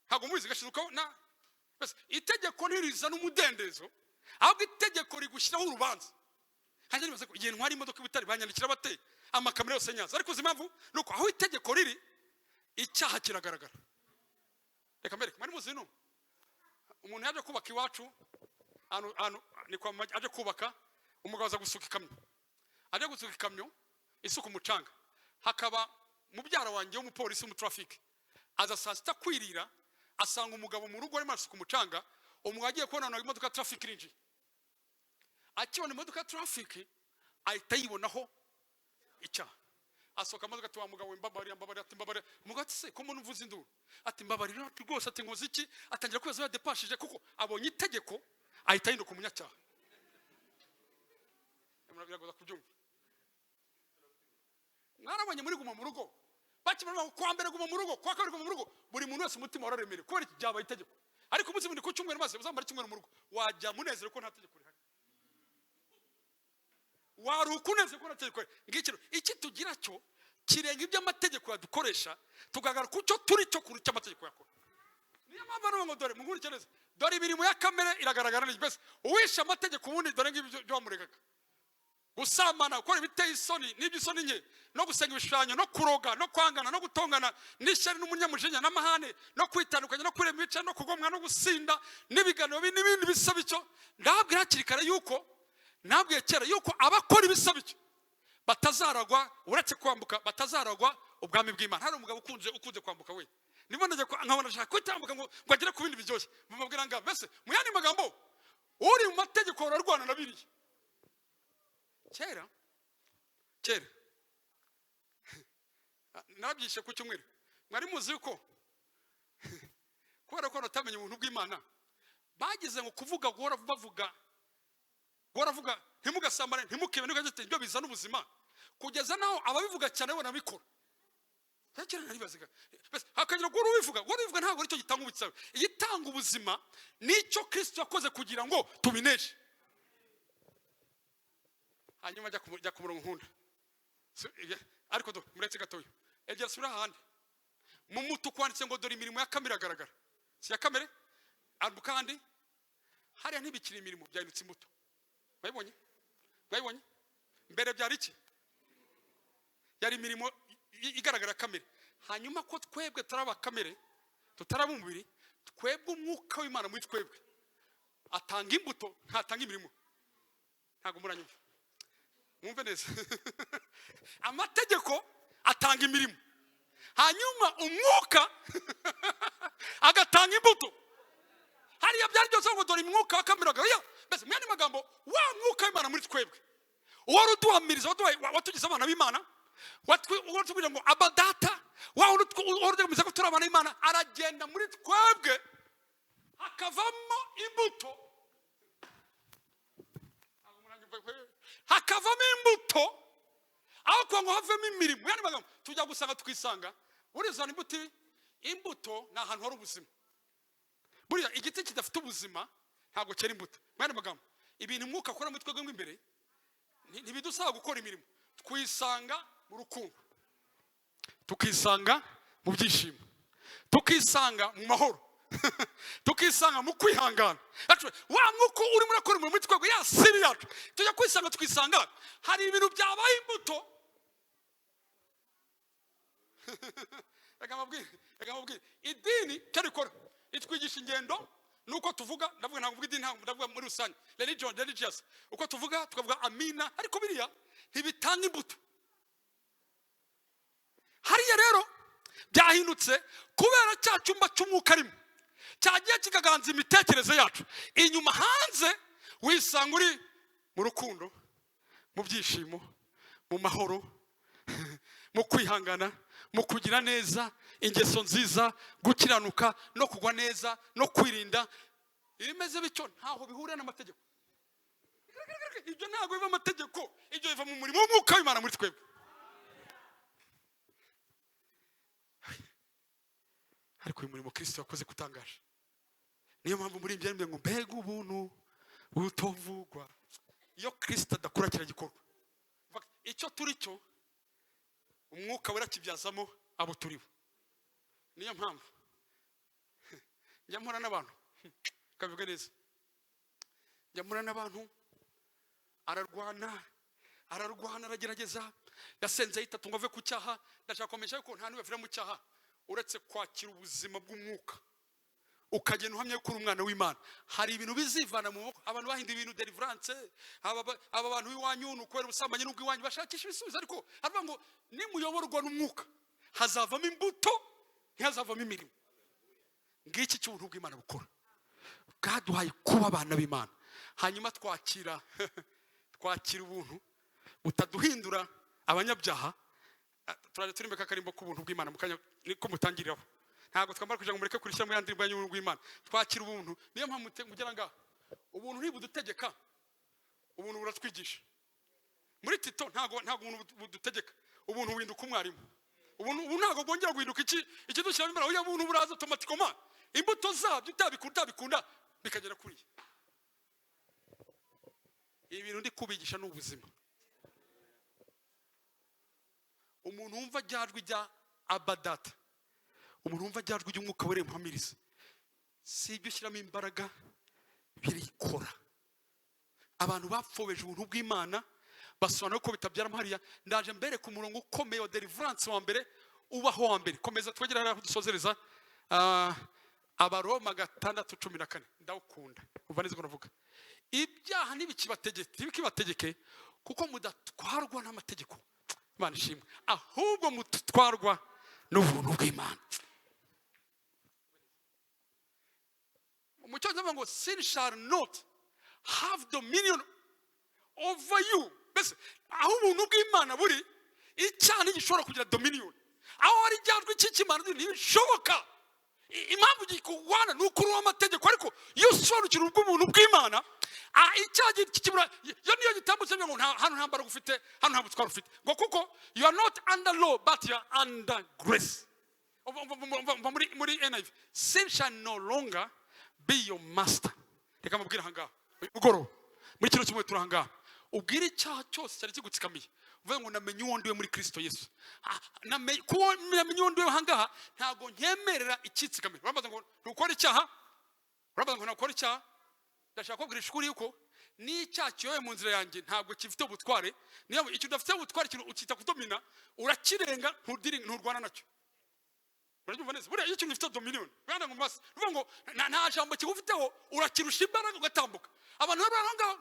ntago mubizi gashiduka na bese itegeko ntiriza n'umudendezo ahubwo itegeko rigushyiraho urubanza. Hanje nibaze ko igihe ntwari imodoka bitari banyandikira bate amakamera yose nyaza, ariko zimpamvu nuko aho itegeko riri icyaha kiragaragara. Reka mbere mwari muzi no umuntu yaje kubaka iwacu ni kwa aje kubaka umugabo aza gusuka ikamyo. Aje gusuka ikamyo isuku umucanga, hakaba mubyara wanjye w'umupolisi mu traffic aza saa sita kwirira asanga umugabo mu rugo arimo asuka umucanga. Umugabo agiye kubona imodoka traffic rinji, akibona imodoka traffic ahita yibonaho icyaha. Asoka imodoka tuwa mugabo mbabarira ati mbabarira. Umugabo ati se ko umuntu uvuze induru ati mbabarira rwose ati ngozi iki, atangira kwibaza yadepashije kuko abonye itegeko ahita yinduka umunyacyaha. Murabiyagoza kubyumva. Mwarabonye muri guma mu rugo bakimara kwa mbere guma mu rugo kwa kabiri guma mu rugo buri muntu wese umutima wararemere kubera iki byabaye itegeko. Ariko umunsi muri ku cyumweru maze uzambara cyumweru mu rugo wajya munezero ko nta tegeko rihari. Wari ukuneze ko nta tegeko ngikiro iki tugira cyo kirenga ibyo amategeko yadukoresha tugagara ku cyo turi cyo kuri cyo amategeko yakora. Niyo mpamvu ngo dore mungurikereza dore ibirimo ya kamere iragaragara ni bese uwisha amategeko ubundi dore ngibyo byo wamuregaga. Gusamana gukora ibiteye isoni n'iby'isoni nke no gusenga ibishushanyo no kuroga no kwangana no gutongana n'ishyari n'umunyamujinya n'amahane no kwitandukanya no kurema ibice no kugomwa no gusinda n'ibiganiro n'ibindi bisa bityo. Ndabwira hakiri kare yuko nabwiye kera yuko abakora ibisa bityo batazaragwa uretse kwambuka batazaragwa ubwami bw'Imana. Hari umugabo ukunze kwambuka we niboneye ko nkabona ashaka kwitambuka ngo agere ku bindi biryoshye mumubwira ngo mbese mu yandi magambo uri mu mategeko urarwana na biriya. Kera nabyishe ku cyumweru mwari muzi ko kubera ko natamenye ubuntu bw'Imana bagize ngo kuvuga guhora bavuga ntimugasambane ntimukibe n'ugagete ibyo bizana ubuzima kugeza naho ababivuga cyane bo nabikora. Cyakira naribazaga bese hakagira ngo urubivuga ntabwo ari cyo gitanga ubutsabe. Igitanga ubuzima nicyo Kristo yakoze kugira ngo tubineshe. Hanyuma jya ku murongo nkunda ariko muretse gatoya egera sura handi mu mutu kwanditse ngo dore imirimo ya kamere agaragara. Si ya kamere ambuka handi hariya ntibikiri imirimo byahindutse imbuto. Bayibonye mbere byari iki? Yari imirimo igaragara kamere. Hanyuma ko twebwe turaba kamere tutaraba umubiri twebwe umwuka w'Imana muri twebwe atanga imbuto ntatanga imirimo. Ntago muranyumva mwumve neza. Amategeko atanga imirimo hanyuma umwuka agatanga imbuto. Hariya byari byose ngo dore umwuka wakamiraga. Mbese mu yandi magambo wa mwuka w'Imana muri twebwe uwari uduhamiriza watugize abana b'Imana, watubwira ngo aba data, wari uduhamiriza ko turi abana b'Imana, aragenda muri twebwe hakavamo imbuto. Hakavamo imbuto aho kwa ngo havemo imirimo. Yani magambo tujya gusanga tukisanga buriza imbuto ni ahantu hari ubuzima. Buriya igiti kidafite ubuzima ntabwo cyera imbuto. Yani magambo ibintu umwuka akora muri twebwe imbere ntibidusaba gukora imirimo. Twisanga mu rukundo, tukisanga mu byishimo, tukisanga mu mahoro, tukisanga mu kwihangana. Wa mwuka uri muri akora muri twebwe ya siri yacu tujya kwisanga, tukisanga hari ibintu byabaye imbuto. Reka mabwire idini cyarikora itwigisha ingendo nuko tuvuga, ndavuga ntabwo idini, ndavuga muri rusange religious, uko tuvuga tukavuga amina, ariko biriya ntibitanga imbuto. Hariya rero byahindutse kubera cya cyumba cy'umwuka arimo cyagiye kigaganza imitekerereze yacu. Inyuma hanze wisanga uri mu rukundo, mu byishimo, mu mahoro, mu kwihangana, mu kugira neza, ingeso nziza, gukiranuka no kugwa neza no kwirinda. Irimeze bityo ntaho bihurira n'amategeko. Ibyo ntago biva amategeko, ibyo biva mu murimo w'umwuka w'Imana muri twebwe. Ariko uyu murimo Kristo yakoze kutangaje. Niyo mpamvu muri ibyo ngo mbega ubuntu butovugwa. Iyo Kristo adakora kira gikorwa, icyo turi cyo umwuka wera kibyazamo abo turibo. Niyo mpamvu njya mpora n'abantu kavuga neza, njya mpora n'abantu ararwana aragerageza, yasenze yitatu ngo ave ku cyaha. Ndashaka komesha yuko nta n'ubavira mu cyaha uretse kwakira ubuzima bw'umwuka ukagenda uhamya yuko uri umwana w'Imana. Hari ibintu bizivana mu abantu bahinda ibintu deliverance, aba bantu b'iwanyu n'ukwera ubusambanyi n'ubwo iwanyu bashakisha ibisubizo, ariko aravuga ngo nimuyoborwa n'umwuka hazavamo imbuto, ntihazavamo imirimo. Ngiki cy'ubuntu bw'Imana bukora, bwaduhaye kuba abana b'Imana. Hanyuma twakira ubuntu butaduhindura abanyabyaha. Turaje turimbe kakarimbo k'ubuntu bw'Imana mukanya niko mutangiriraho. Ntabwo twambara kugira ngo mureke kurishyira mu yandi mbanya y'ubuntu bw'Imana. Twakira ubuntu. Niyo mpamvu mugera ngaho ubuntu ntibudutegeka, ubuntu buratwigisha. Muri Tito ntabwo ubuntu budutegeka, ubuntu winduka umwarimu. Ubu ntabwo bwongera guhinduka ikidushyira imbere. Uya buntu buraza automatically, imbuto zabyo utabikunda bikagera kuri ibintu ndi kubigisha n'ubuzima. Umuntu wumva ryajwi rya abadata, umuntu wumva ryajwi ry'umwuka wera muhamiriza, si ibyo ushyiramo imbaraga birikora. Abantu bapfobeje ubuntu bw'Imana basobanura ko bitabyara hariya. Ndaje mbere ku murongo ukomeye wa deliverance wa mbere ubaho wa mbere. Komeza twegera aho dusozereza Abaroma 6:14. Ndawukunda uva neza kuvuga ibyaha ntibikibategeke kuko mudatwarwa n'amategeko. Imana ishimwe, ahubwo mutwarwa n'ubuntu bw'Imana. Umucyo ndavuga ngo sin shall not have dominion over you. Bese aho ubuntu bw'Imana buri, icyaha ntigishobora kugira dominion. Aho ari ryajwe cy'Imana ntibishoboka. Impamvu gikugwana nuko uri amategeko, ariko iyo usobanukira ubw'ubuntu bw'Imana icyaha kikibura. Yo niyo gitambutse ngo hano ntambara gufite, hano ntabwo twari ufite, ngo kuko you are not under law but you are under grace. Muri NIV, sin shall no longer be your master. Reka mubwira hangaha ugoro muri kino kimwe turanga ubwira icyaha cyose cyari kigutsikamiye, uvuga ngo namenye uwo ndiwe muri Kristo Yesu. Namenye uwo ndiwe hangaha ntago nkemerera ikitsikamira. Uramaze ngo ntukore icyaha, ndashaka kubwira ishuri yuko n'icyaha kiyoye mu nzira yanjye ntabwo kifite ubutware. Niyo icyo udafite ubutware kintu ukita kudomina, urakirenga nturwana nacyo. Uranyumva neza? Buriya iyo kintu gifite dominion bwana ngo mbase uvuga ngo nta jambo kigufiteho, urakirusha imbaraga ugatambuka. Abantu baranga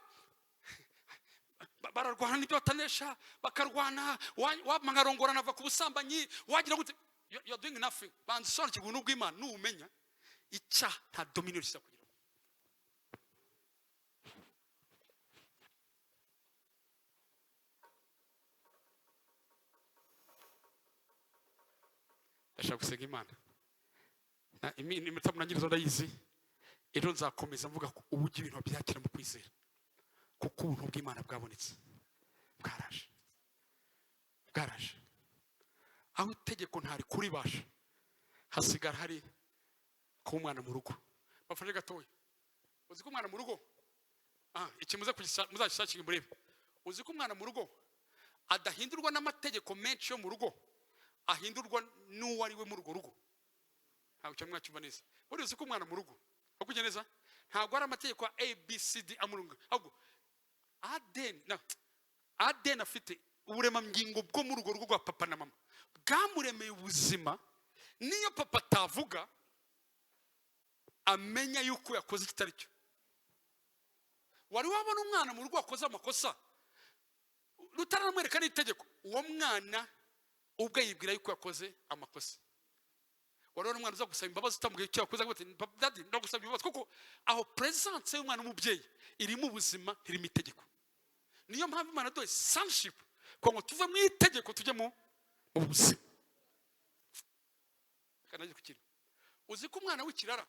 bararwana n'ibyo batanesha, bakarwana wamangarongorana ava ku busambanyi, wagira gute you're doing nothing. Bansobanukirwa ubuntu bw'Imana n'umenya icyaha nta dominion kiza kugira. Ndashaka gusenga Imana. Imitamu nangirizo ndayizi. Ejo nzakomeza mvuga ko ubugira ibintu byakira mu kwizera. Kuko ubuntu bw'Imana bwabonetse. Bwaraje. Aho itegeko ntari kuribasha. Hasigara hari ko umwana mu rugo. Bafashe gatoya. Uzi ko umwana mu rugo? Ikimuze muzashakira murebe. Uzi ko umwana mu rugo adahindurwa n'amategeko menshi yo mu rugo. Ahindurwa n'uwo ari we mu rugo. Ntabwo cyamwe cyumva neza. Uri uzi ko umwana mu rugo akujye neza ntabwo ari amategeko ya ABCD amurunga. Ahubwo Aden afite uburema ngingo bwo mu rugo rwa papa na mama. Bwamuremeye ubuzima niyo papa atavuga amenya yuko yakoze kitari cyo. Wari wabona umwana mu rugo akoze amakosa rutaramwereka n'itegeko, uwo mwana ubwe yibwira yuko yakoze amakosa. Warona umwana uza gusaba imbabazi utamubwiye icyo yakoze ngo daddy ndagusaba imbabazi kuko aho presence y'umwana umubyeyi irimo ubuzima irimo itegeko. Niyo mpamvu Imana doye sonship ko ngo tuve mu itegeko tujye mu buzima. Kanaje kukira. Uzi ko umwana w'ikirara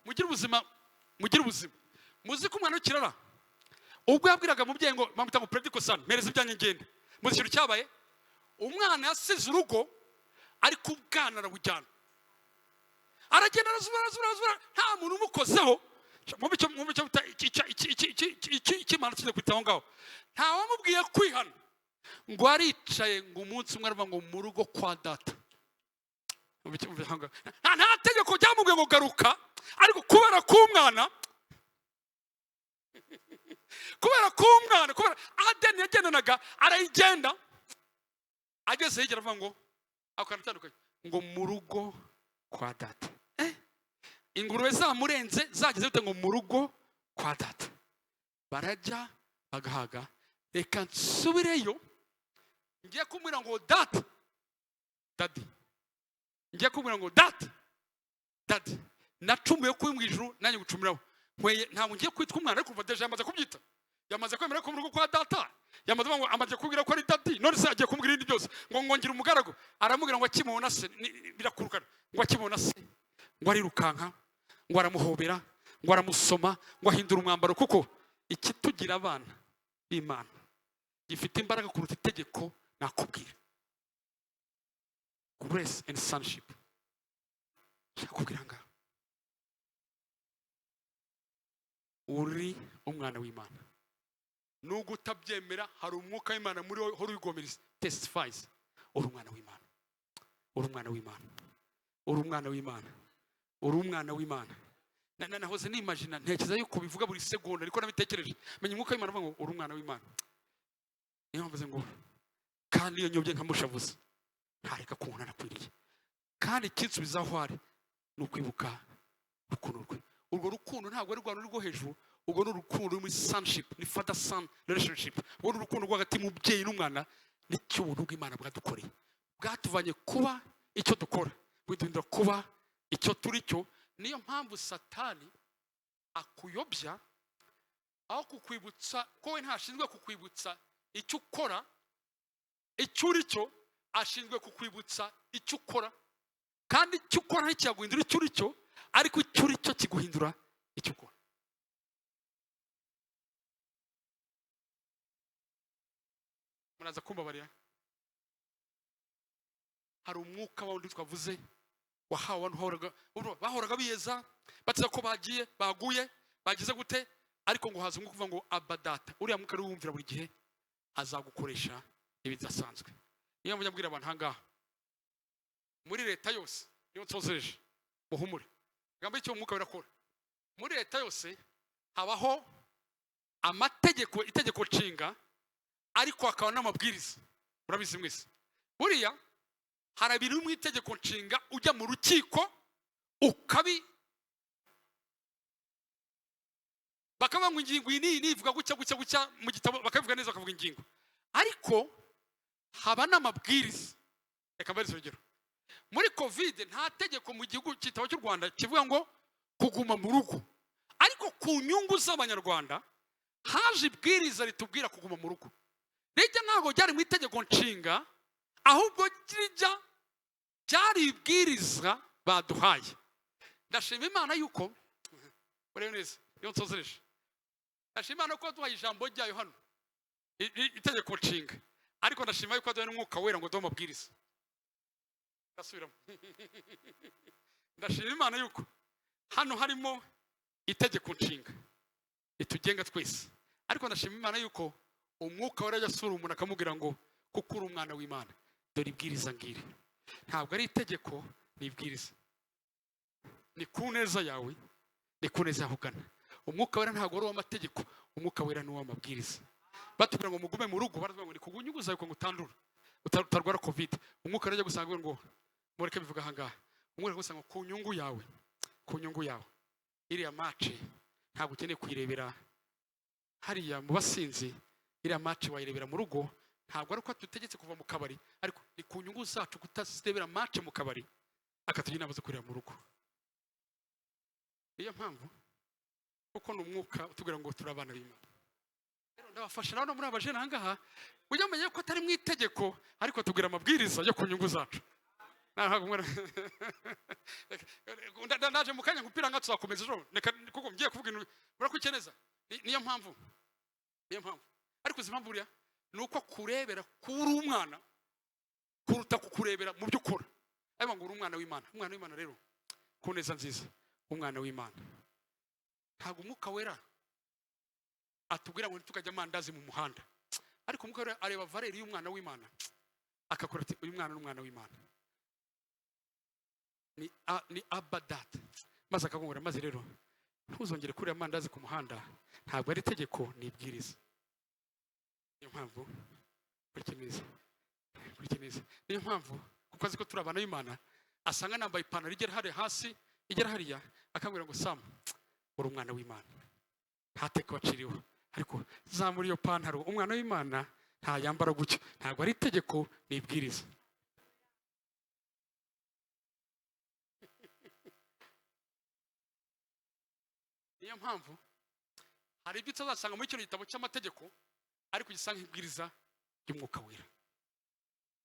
mugira ubuzima. Muzi ko umwana w'ikirara ubwo yabwiraga mubyeyi ngo bamwita ngo predico son mereza ibyanjye ngende. Muzi ikintu cyabaye umwana yasize urugo ariko ubwana arabujyana aragenda arazura nta muntu umukozeho. Mu bice ikimana kize kwitaho ngaho nta wamubwiye kwihana ngo aricaye ngo umunsi umwe arava ngo mu rugo kwa data. Nta tegeko ryamubwiye ngo garuka ariko kubera kubera Aden yagendanaga arayigenda ageze hirya aravuga ngo akana tandukanye ngo mu rugo kwa data. Ingurube zamurenze zageze bite ngo mu rugo kwa data. Barajya bagahaga reka nsubireyo ngiye kumwira ngo daddy ngiye kumwira ngo daddy nacumuye ko mu ijuru nanjye gucumiraho nkwe ntabwo ngiye kwitwa umwana ariko kuva deje yamaze kubyita yamaze kwemera ko mu rugo kwa data yamaze ngo amaze kubwira ko ari daddy none se agiye kumubwira ibindi byose ngo ngira umugaragu aramubwira ngo akimubona se birakurukana ngo akimubona se ngo arirukanka ngo aramuhobera ngo aramusoma ngo ahindura umwambaro kuko ikitugira abana b'Imana gifite imbaraga kuruta itegeko nakubwira. Grace and sonship. Shakubwira nga uri umwana w'Imana. Nubwo utabyemera hari umwuka w'Imana muri hori wigomeriza testifies uri umwana w'Imana. Uri umwana w'Imana. Uri umwana w'Imana. Uri umwana w'Imana. Nahoze nimagine ntekereza yuko bivuga buri segonda ariko nabitekereje menye umwuka w'Imana avuga ngo uri umwana w'Imana. Niyo mvuze ngo kandi iyo nyobye nkamushavuza ntareka kubona nakwiriye kandi ikinsubiza aho ari n'ukwibuka urukundo rwe. Urwo rukundo ntabwo ari rwano rwo hejuru, ubwo ni urukundo muri sonship, ni father son relationship. Ubwo urukundo rw'agati mubyeyi n'umwana nicyo ubuntu bw'Imana bwadukoreye bwatuvanye kuba icyo dukora bwidundira kuba icyo turi cyo. Niyo mpamvu Satani akuyobya aho kukwibutsa ko we ntashinzwe kukwibutsa icyo ukora icyo uri cyo, ashinzwe kukwibutsa icyo ukora kandi icyo ukora ntikiyaguhindura icyo uri cyo ariko icyo uri cyo kiguhindura icyo ukora. Muraza kumbabarira hari umwuka wundi twavuze wahawe abantu bahoraga biyeza batiza ko baguye bagize gute ariko ngo haza umwuka uvuga ngo abadata uriya mwuka ari wumvira buri gihe azagukoresha ibidasanzwe. Niyo mujya mbwira abantu hangaha muri leta yose niyo nsozereje muhumure gamba icyo umwuka birakora. Muri leta yose habaho itegeko nshinga ariko hakaba n'amabwiriza. Murabizi mwese buriya harabiri mu itegeko nshinga ujya mu rukiko ukabi bakaba ngo ingingo iyi nivuga gucya mu gitabo bakavuga neza bakavuga ingingo ariko haba n'amabwiriza reka mbere urugero muri covid nta tegeko mu gihugu cyitabo cy'u Rwanda kivuga ngo kuguma mu rugo ariko ku nyungu z'abanyarwanda haje ibwiriza ritubwira kuguma mu rugo rijya ntago ryari mu itegeko nshinga ahubwo rijya ryari ibwiriza baduhaye ndashima Imana yuko urebe neza iyo nsozereje ndashima Imana ko duhaye ijambo ryayo hano itegeko nshinga ariko ndashima yuko duhaye n'umwuka wera ngo duhe amabwiriza ndasubiramo ndashima Imana yuko hano harimo itegeko nshinga itugenga twese ariko ndashima Imana yuko umwuka wera yasura umuntu akamubwira ngo kuko uri umwana w'Imana dore ibwiriza ngiri ntabwo ari itegeko ni ibwiriza ni ku neza yawe ni ku neza yahugana umwuka wera ntabwo ari uw'amategeko umwuka wera ni uw'amabwiriza batubwira ngo mugume mu rugo baravuga ngo ni kugunyuguza yuko ngutandura utarwara covid umwuka wera ajya gusanga ngo mureke bivuga ahangaha umwuka gusanga ku nyungu yawe iriya match ntabwo ukeneye kuyirebera hariya mu basinzi iriya match wayirebera mu rugo ntabwo ari uko tutegetse kuva mu kabari ariko ni ku nyungu zacu kutazitebera match mu kabari akatugira inama zo kureba mu rugo niyo mpamvu kuko n'umwuka utubwira ngo turabana b'Imana rero ndabafasha nawe muri abajene ahangaha ujya menya ko atari mu itegeko ariko tubwira amabwiriza yo ku nyungu zacu ndaje mu kanya ngupira nga tuzakomeza ejo kuko ngiye kuvuga ibintu urakukeneza niyo mpamvu ariko izi mpamvu uriya ni uko kurebera kuri umwana kuruta kukurebera mu by'ukora ariko ngo uri umwana w'Imana rero ku neza nziza umwana w'Imana ntabwo umwuka wera atubwira ngo tukajya amandazi mu muhanda ariko umwuka wera areba valeri y'umwana w'Imana akakora ati uyu mwana n'umwana w'Imana ni abadat maze akagongora maze rero ntuzongere kurira amandazi ku muhanda ntabwo ari itegeko ni ibwiriza niyo mpamvu niyo mpamvu kuko azi ko turi abana b'Imana asanga nambaye ipantaro igera hariya hasi igera hariya akambwira ngo Sam uri umwana w'Imana ntateka waciriwe ariko zamura iyo pantaro umwana w'Imana nta yambara gutyo ntabwo ari itegeko ni ibwiriza niyo mpamvu hari ibyo tuzasanga muri kino gitabo cy'amategeko ariko gisanga ibwiriza ry'umwuka wera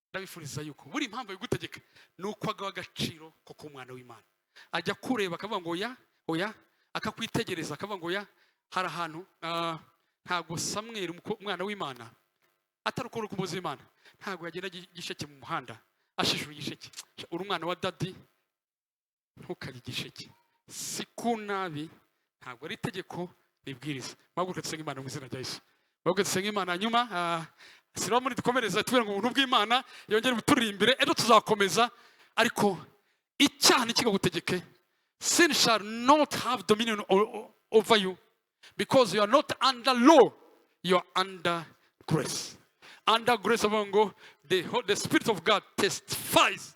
ndabifuriza yuko buri impamvu y'igutegeka ni uko agaha agaciro ko ku mwana w'Imana ajya kureba akavuga ngo oya akakwitegereza akavuga ngo oya hari ahantu ntabwo Samweli umwana w'Imana atari uko uri kumuzi Imana ntabwo yagenda gisheke mu muhanda ashishura igisheke uri umwana wa dadi ntukajye igisheke si ku nabi ntabwo ari itegeko nibwiriza maguruka dusenga Imana mu izina rya Yesu maguruka dusenga Imana nyuma siraba muri dukomereza tubwira ngo ubuntu bw'Imana yongere buturire imbere ejo tuzakomeza ariko icyaha ntikigutegeke sin shall not have dominion over you because you are not under law you are under grace abongo the Spirit of God testifies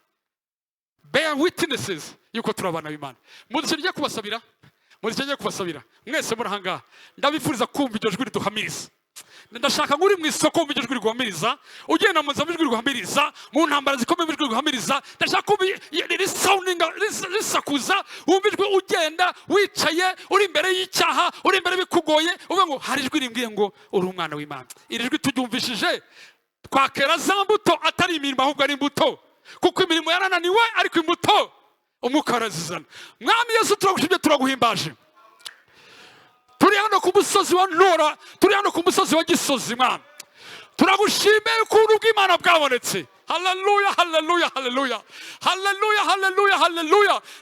bear witnesses yuko turabana b'Imana mudushyiriye kubasabira mwese muri ahangaha ndabifuriza kumva iryo jwi riduhamiriza ndashaka nguri mu isoko mu ijwi riguhamiriza ugenda mu nzamo ijwi riguhamiriza mu ntambara zikomeye mu ijwi riguhamiriza ndashaka kumva risakuza wumva ijwi ugenda wicaye uri imbere y'icyaha uri imbere bikugoye uvuga ngo hari ijwi rimbwiye ngo uri umwana w'Imana iri jwi turyumvishije twakera za mbuto atari imirimo ahubwo ari imbuto kuko imirimo yarananiwe ariko imbuto umwuka arazizana mwami Yesu turagushimye turaguhimbaje turi hano ku musozi wa NTORA turi hano ku musozi wa Gisozi mwami turagushimye ukuntu bw'Imana bwabonetse haleluya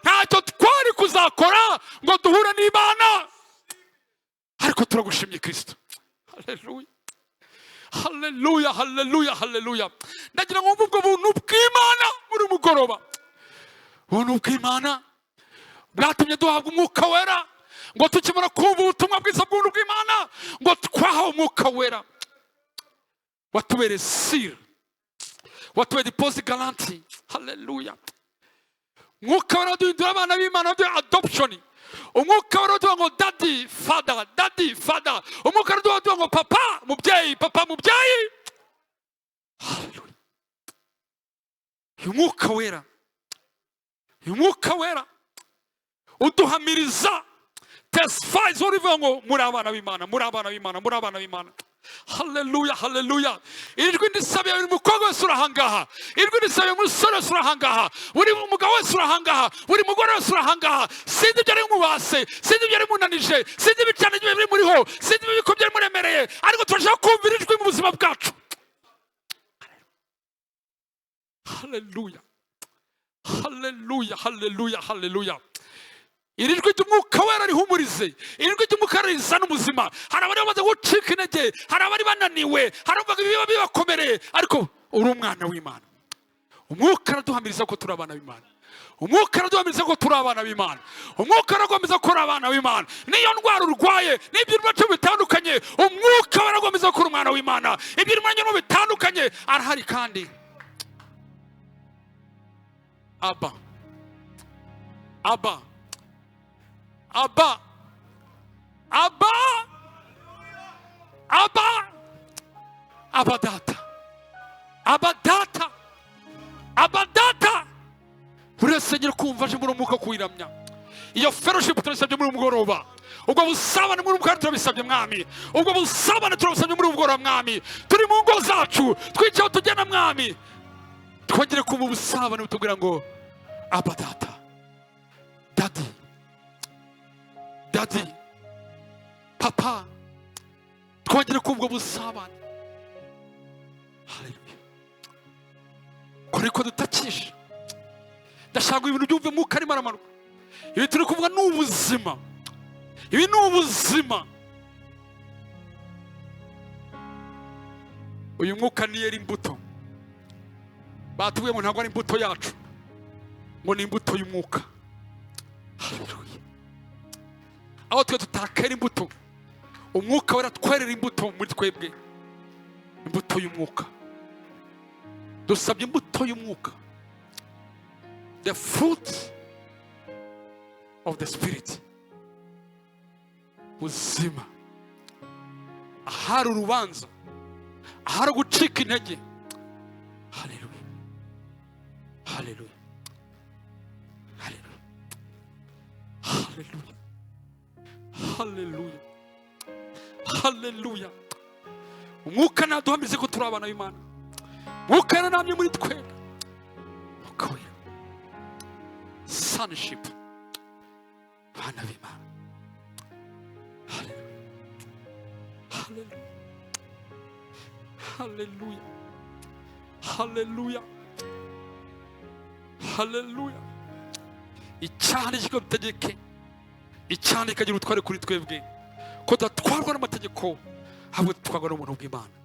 ntacyo twari kuzakora ngo duhure n'Imana ariko turagushimye Kristo haleluya ndagira ngo ubwo buntu bw'Imana muri mugoroba ubuntu bw'Imana bwatumye duhabwa umwuka wera ngo tukimara kumva ubutumwa bwiza bw'ubuntu bw'Imana ngo twahawe umwuka wera watubereye sire watubereye deposit guarantee haleluya. Umwuka wera duhindura abana b'Imana, adoption. Umwuka wera duha ngo daddy father, daddy father. Umwuka wera duha ngo papa mubyeyi, papa mubyeyi. Haleluya. Umwuka wera, umwuka wera uduhamiriza, testifies urivuga ngo muri abana b'Imana, muri abana b'Imana, muri abana b'Imana. Haleluya, haleluya. Ijwi ndisabiye buri mukobwa wese urahangaha, ijwi ndisabiye umusore wese urahangaha, buri mugabo wese urahangaha, buri mugore wese urahangaha. Sinzi ibyo ari mubase, sinzi ibyo ari munanije, sinzi ibicane biri muriho, sinzi ibiko byari muremereye, ariko turashaka kumvira ijwi mu buzima bwacu. Haleluya, haleluya, haleluya, haleluya. Iri jwi ry'umwuka wera rihumurize, iri jwi ry'umwuka wera rizana ubuzima. Hari abari bamaze gucika intege, hari abari bananiwe, hari abavuga ibiba bibakomereye, ariko uri umwana w'Imana. Umwuka araduhamiriza ko turi abana b'Imana. Umwuka araduhamiriza ko turi abana b'Imana. Umwuka araduhamiriza ko turi abana b'Imana. Niyo ndwara urwaye, n'ibyo bibazo bitandukanye, umwuka araduhamiriza ko uri umwana w'Imana. Ibyo bibazo bitandukanye arahari kandi. Abba, Abba, Abba, Abba, Abba, Abba data, Abba data, Abba data. Urasengera kumva aje muri umwuka kuyiramya. Iyo fellowship turasabye muri umugoroba. Ubwo busabane muri umwuka turabisabye mwami. Ubwo busabane turabisabye muri umugoroba mwami. Turi mu ngo zacu, twicaye tugena mwami. Twongere kumva ubusabane butubwira ngo Abba data, daddy, daddy, papa. Twongere kumva ubusabane. Haleluya. Kuriko dutakisha. Ndashaka ibintu byumve mu karima ramanuka. Ibi turi kuvuga n'ubuzima. Ibi n'ubuzima. Uyu mwuka ni yeri imbuto. Batubwiye ngo ntabwo ari imbuto yacu, ngo ni imbuto y'umwuka. Haleluya. Aho twe tutakera imbuto, umwuka wera twerera imbuto muri twebwe. Imbuto y'umwuka. Dusabye imbuto y'umwuka. The fruit of the spirit. Ubuzima. Ahari urubanza, ahari gucika intege. Haleluya. Haleluya. Haleluya. Haleluya. Haleluya. Haleluya. Umwuka naduhamirize ko turi abana b'Imana. Umwuka namye muri twebwe. Umwuka wera. Sonship. Abana b'Imana. Haleluya. Haleluya. Haleluya. Haleluya. Haleluya. Icyane kikadutegeke, icyane kikagira ubutware kuri twebwe, ko tudatwarwa n'amategeko, ahubwo dutwarwa n'ubuntu bw'Imana.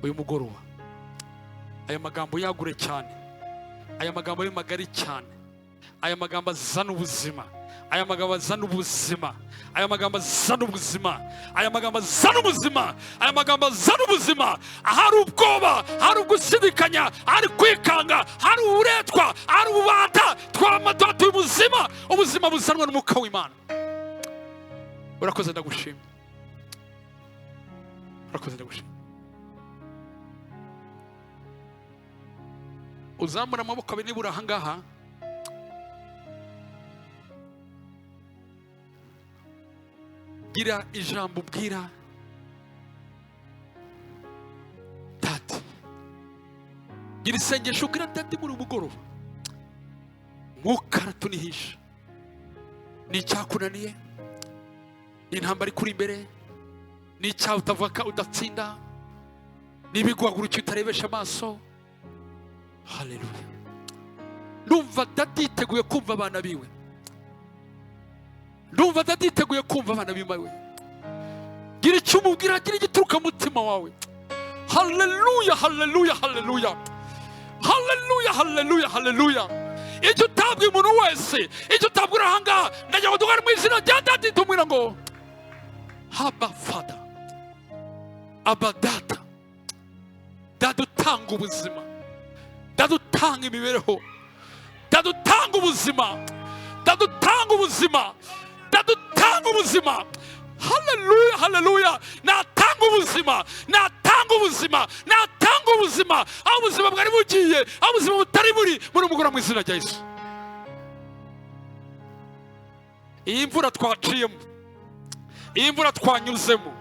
Uyu mugoroba aya magambo yagure cyane, aya magambo ari magari cyane, aya magambo azana ubuzima, aya magambo azana ubuzima, aya magambo azana ubuzima, aya magambo azana ubuzima, aya magambo azana ubuzima. Ahari ubwoba, ahari ugushidikanya, ahari kwikanga, ahari uburetwa, ahari ububata, twamatuye ubuzima, ubuzima buzanwa n'umwuka w'Imana. Urakoze ndagushima. Urakoze ndagushima. Uzamura amaboko abiri nibura ahangaha. Gira ijambo ubwira dati. Gira isengesho ubwira dati muri umugoroba. Mwuka aratunihisha. Ni icyakunaniye, ni intambara ikuri imbere, ni icyaha utavuga udatsinda, ni ibiguhagurukiye utarebesha amaso. Haleluya. Ndumva dati yiteguye kumva abana biwe. Ndumva daditeguye kumva abana b'imawe. Gira icyo umubwira, gira igituruka mutima wawe. Haleluya, haleluya, haleluya. Haleluya, haleluya, haleluya. Icyo utabwiye umuntu wese, icyo utabwira ahangaha, ndagira ngo duhare mu izina rya dati tumwira ngo Abba Father, Abba Data. Data utanga ubuzima, Data ndadutanga imibereho, ndadutanga ubuzima, ndadutanga ubuzima, ndadutanga ubuzima. Haleluya, haleluya. Natanga ubuzima, natanga ubuzima, natanga ubuzima. Aho ubuzima bwari bugiye, aho ubuzima butari buri, muri umugoroba mu izina rya Yesu. Iyi mvura twaciyemo, iyi mvura twanyuzemo,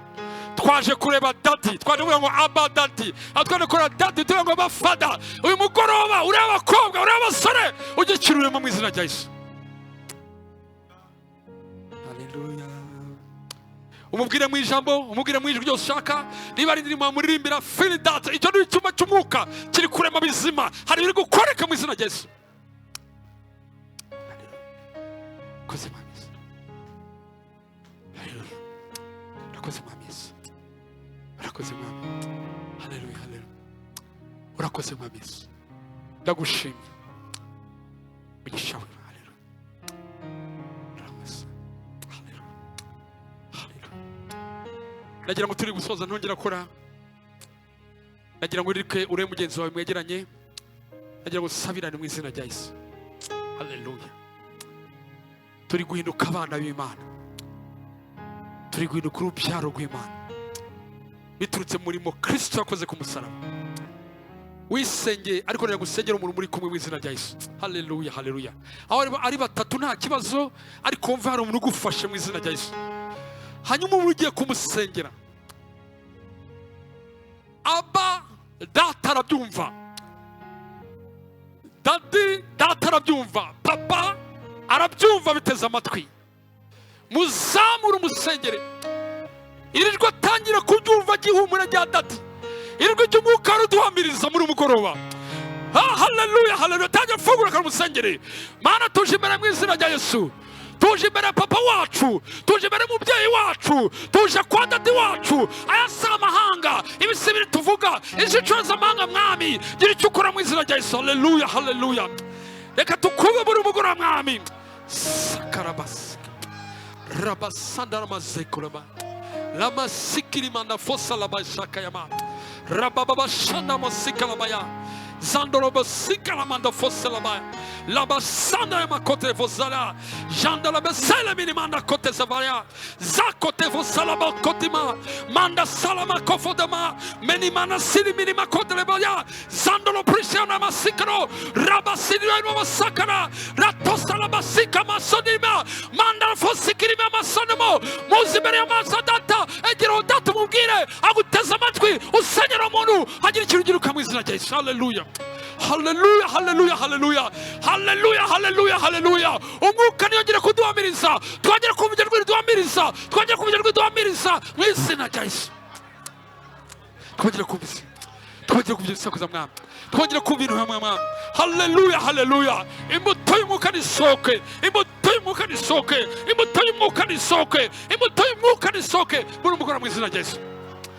twaje kureba dadi, twaje kuvuga ngo aba dadi, twaje kureba dadi, tuvuga ngo bafada. Uyu mugoroba uri abakobwa, uri abasore, ugikiruremo mu izina rya Yesu. Haleluya. Umubwire mu ijambo, umubwire mu ijwi ryose ushaka. Niba ari indirimbo muririmbira, feel that. Icyo ni icyuma cy'umwuka kiri kurema bizima, hari ibiri gukoreka mu izina rya Yesu. Koze Yesu. Haleluya. Urakoze Yesu. Urakoze Mwami. Haleluya, haleluya. Urakoze Mwami Yesu. Ndagushimye. Umugisha wawe. Haleluya. Urakoze. Haleluya. Haleluya. Nagira ngo turi gusoza ntongera kora. Nagira ngo urike ure mugenzi wawe mwegeranye. Nagira ngo sabirane mu izina rya Yesu. Haleluya. Turi guhinduka abana b'Imana. Turi guhinduka urubyaro rw'Imana biturutse murimo Kristo yakoze ku musaraba. Wisenge ariko rero gusengera umuntu muri kumwe mu izina rya Yesu. Haleluya, haleluya. Aho ari batatu nta kibazo, ariko umva hari umuntu ugufashe mu izina rya Yesu. Hanyuma umuntu ugiye kumusengera, aba data arabyumva, dadi data arabyumva, papa arabyumva biteze amatwi. Muzamura umusengere, irijwe atangira kubyumva gihumura rya dadi, irijwe cy'umwuka ruduhamiriza muri umugoroba. Haleluya, haleluya. Tangira fungura kandi umusengere. Mana tuje imbere mu izina rya Yesu, tuje imbere papa wacu, tuje imbere mubyeyi wacu, tuje kwa dadi wacu. Aya si amahanga, ibisi biri tuvuga, izicuza amahanga Mwami, gira icyo ukora mu izina rya Yesu. Haleluya, haleluya. Reka tukube muri umugoroba Mwami. Sakarabasi Rabasanda Ramazekuraba Lama Sikiri Manda Fossa Labashakayama Rababa Shanda Masikalabaya Zandoroba Sikalamanda Fossa Labaya Labasanda Makote Vozala Janda Labasela Minimanda Kote Zavaya Zakote Vosalaba Kotima Manda Salama Kofodama Menimana Sili Minima Kote Lebaya Zandolo Prisiana Masikano Rabasiri Masakara Ratosa Labasika Masonima Manda Fosikiri Masonimo Muzibere Masadata Egiro Data Mugire Aguteza amatwi usenyera umuntu agira ikintu mu izina rya Yesu. Haleluya. Haleluya, haleluya, haleluya. Haleluya, haleluya, haleluya. Umwuka niyongera kuduhamiriza, twongera kumva ijwi riduhamiriza, twongera kumva ijwi riduhamiriza mu izina rya Yesu. Twongera kumva, twongera kumva isakuza Mwami, twongera kumva ibintu hamwe Mwami. Haleluya, haleluya. Imbuto y'umwuka nisoke, imbuto y'umwuka nisoke, imbuto y'umwuka nisoke, imbuto y'umwuka nisoke muri umugoroba mu izina rya Yesu.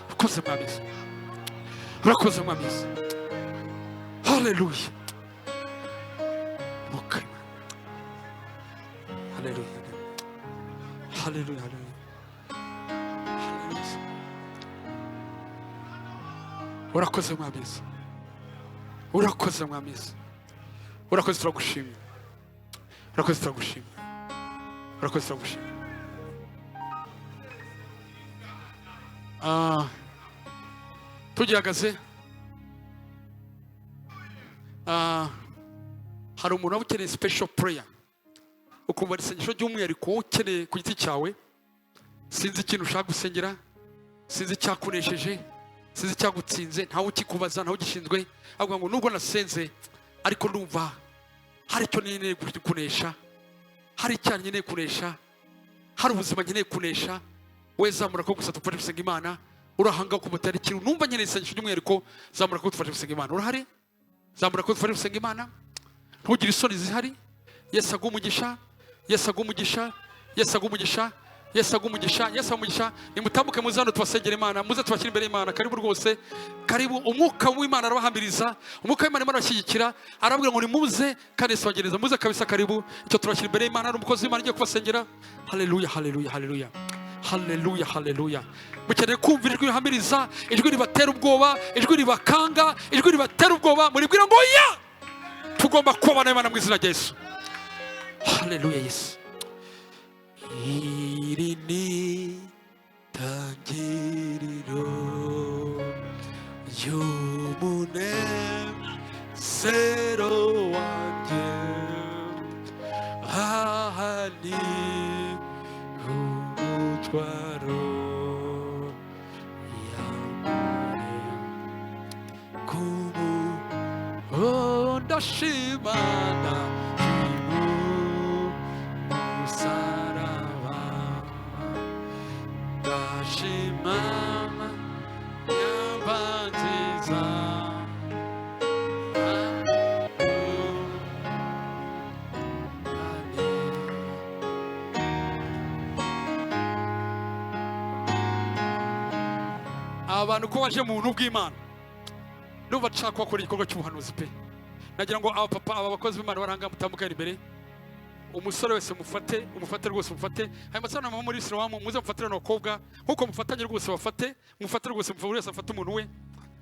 Urakoze Mwami Yesu. Urakoze Mwami Yesu. Haleluya. Okay. Haleluya. Haleluya. Haleluya. Urakoze Mwami Yesu. Urakoze Mwami Yesu. Urakoze, turagushimira. Urakoze, turagushimira. Urakoze, turagushimira. Tugihagaze, hari umuntu waba ukeneye special prayer, ukumva ari isengesho ry'umwihariko ukeneye ku giti cyawe. Sinzi ikintu ushaka gusengera, sinzi icyakunesheje, sinzi icyagutsinze, ntawe ukikubaza, ntawe ugishinzwe, avuga ngo nubwo nasenze ariko ndumva hari icyo nkeneye kunesha, hari icyaha nkeneye kunesha, hari ubuzima nkeneye kunesha. We zamura ko gusa tufashe gusenga Imana. Urahanga ku mutari ikintu numva nkeneye isengesho ry'umwihariko, zamura ko tufashe gusenga Imana. Urahari? Zamura ko tufashe gusenga Imana. Ntugire isoni zihari. Yesu agumugisha, Yesu agumugisha, Yesu agumugisha, Yesu agumugisha, Yesu agumugisha. Nimutambuke muze hano tubasengera Imana, muze tubashyira imbere y'Imana. Karibu rwose, karibu. Umwuka w'Imana arabahambiriza, umwuka w'Imana arabashyigikira, arabwira ngo nimuze kandi Yesu abagereza. Muze kabisa, karibu. Icyo turashyira imbere y'Imana, n'umukozi w'Imana ugiye kubasengera. Haleluya, haleluya, haleluya. Haleluya, haleluya. Mukeneye kumva ijwi rihamiriza, ijwi ribatera ubwoba, ijwi ribakanga, ijwi ribatera ubwoba, muribwira ngo ya tugomba kubana n'Imana mu izina rya Yesu. Haleluya Yesu. Iri ni tangiriro y'umunezero wanjye, aha ni umutwaro ndashimana musaraba, ndashimana yabanziza abantu ko baje mu buntu bw'Imana. Numva nshaka bakora igikorwa cy'ubuhanuzi pe. Nagira ngo aba papa, aba bakozi b'Imana baranga mutambukira imbere. Umusore wese umufate rwose umufate. Hanyuma sana mama muri Islam muze mufatira n'abakobwa nkuko mufatanye rwose bafate, mufate rwose mufate wese afate umuntu we.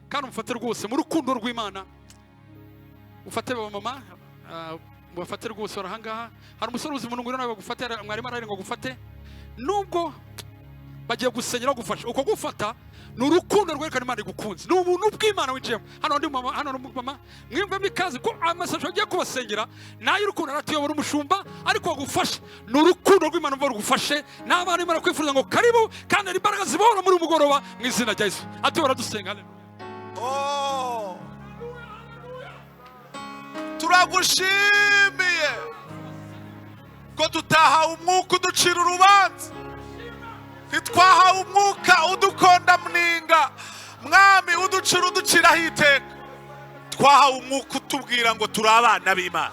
Kandi mufate rwose mu rukundo rw'Imana. Ufate ba mama mufate rwose barahangaha. Hari umusore uzi umuntu ngwino nawe bagufate, mwarimu arari ngo gufate. Nubwo bagiye gusenyera gufasha uko gufata n'urukundo rwerekana Imana igukunze, n'ubuntu bw'Imana winjiyemo. Hano ndi mama, hano mama, mwimva mikazi ko amasaje agiye kubasengera nayo urukundo aratuyobora umushumba ariko gufasha n'urukundo rw'Imana mva rugufashe n'abana Imana kwifuza ngo karibu kandi ari imbaraga zibora muri umugoroba mu izina rya Yesu. Atubara dusenga. Oh, turagushimiye ko tutaha umwuka uducira urubanza, ntitwahawe umwuka udukonda mninga mwami uduciraho iteka. Twahawe umwuka utubwira ngo turi abana b'Imana.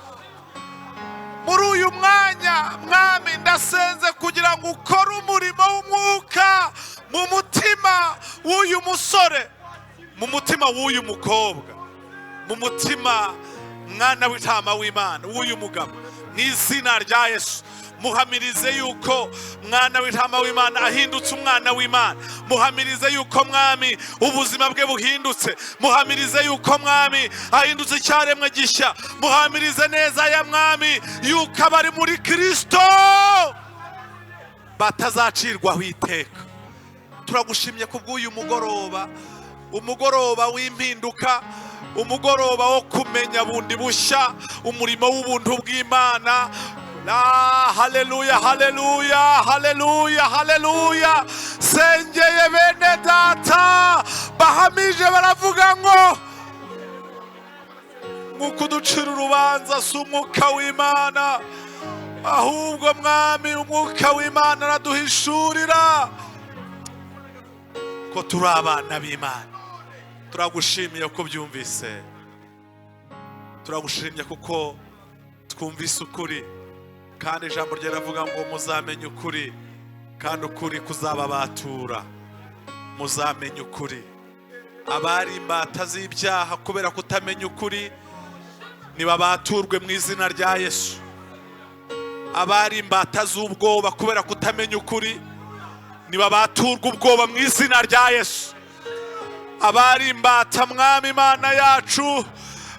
Muri uyu mwanya mwami ndasenze kugira ngo ukore umurimo w'umwuka mu mutima w'uyu musore, mu mutima w'uyu mukobwa, mu mutima mwana w'intama w'Imana w'uyu mugabo, mu izina rya Yesu. Muhamirize yuko mwana w'intama w'Imana ahindutse umwana w'Imana. Muhamirize yuko mwami ubuzima bwe buhindutse. Muhamirize yuko mwami ahindutse icyaremwe gishya. Muhamirize neza ya mwami yuko abari muri Kristo batazacirwaho iteka. Turagushimye kubw'uyu mugoroba, umugoroba w'impinduka, umugoroba wo kumenya bundi bushya umurimo w'ubuntu bw'Imana. Haleluya, haleluya, haleluya, haleluya. Sengeye bene data bahamije baravuga ngo mukuducira urubanza si umwuka w'Imana, ahubwo mwami umwuka w'Imana araduhishurira ko turi abana b'Imana. Turagushimiye ko byumvise, turagushimye kuko twumvise ukuri, kandi ijambo rye ravuga ngo muzamenye ukuri kandi ukuri kuzababatura. Muzamenye ukuri. Abari imbata z'ibyaha kubera kutamenya ukuri nibabaturwe mu izina rya Yesu. Abari imbata z'ubwoba kubera kutamenya ukuri nibabaturwe ubwoba mu izina rya Yesu. Abari imbata mwami Imana yacu,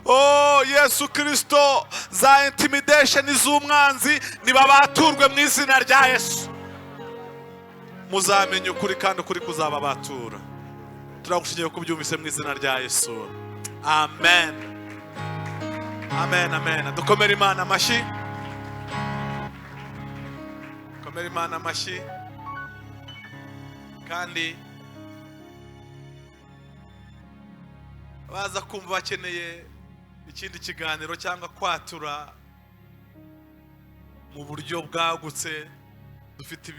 oh Yesu Kristo, za intimidation z'umwanzi nibabaturwe mu izina rya Yesu. Muzamenye ukuri kandi ukuri kuzababatura. Turagushimiye ko byumvise mu izina rya Yesu. Amen. Amen, amen. Dukomere Imana amashyi. Dukomere Imana amashyi. Kandi baza kumva bakeneye ikindi kiganiro cyangwa kwatura mu buryo bwagutse, dufite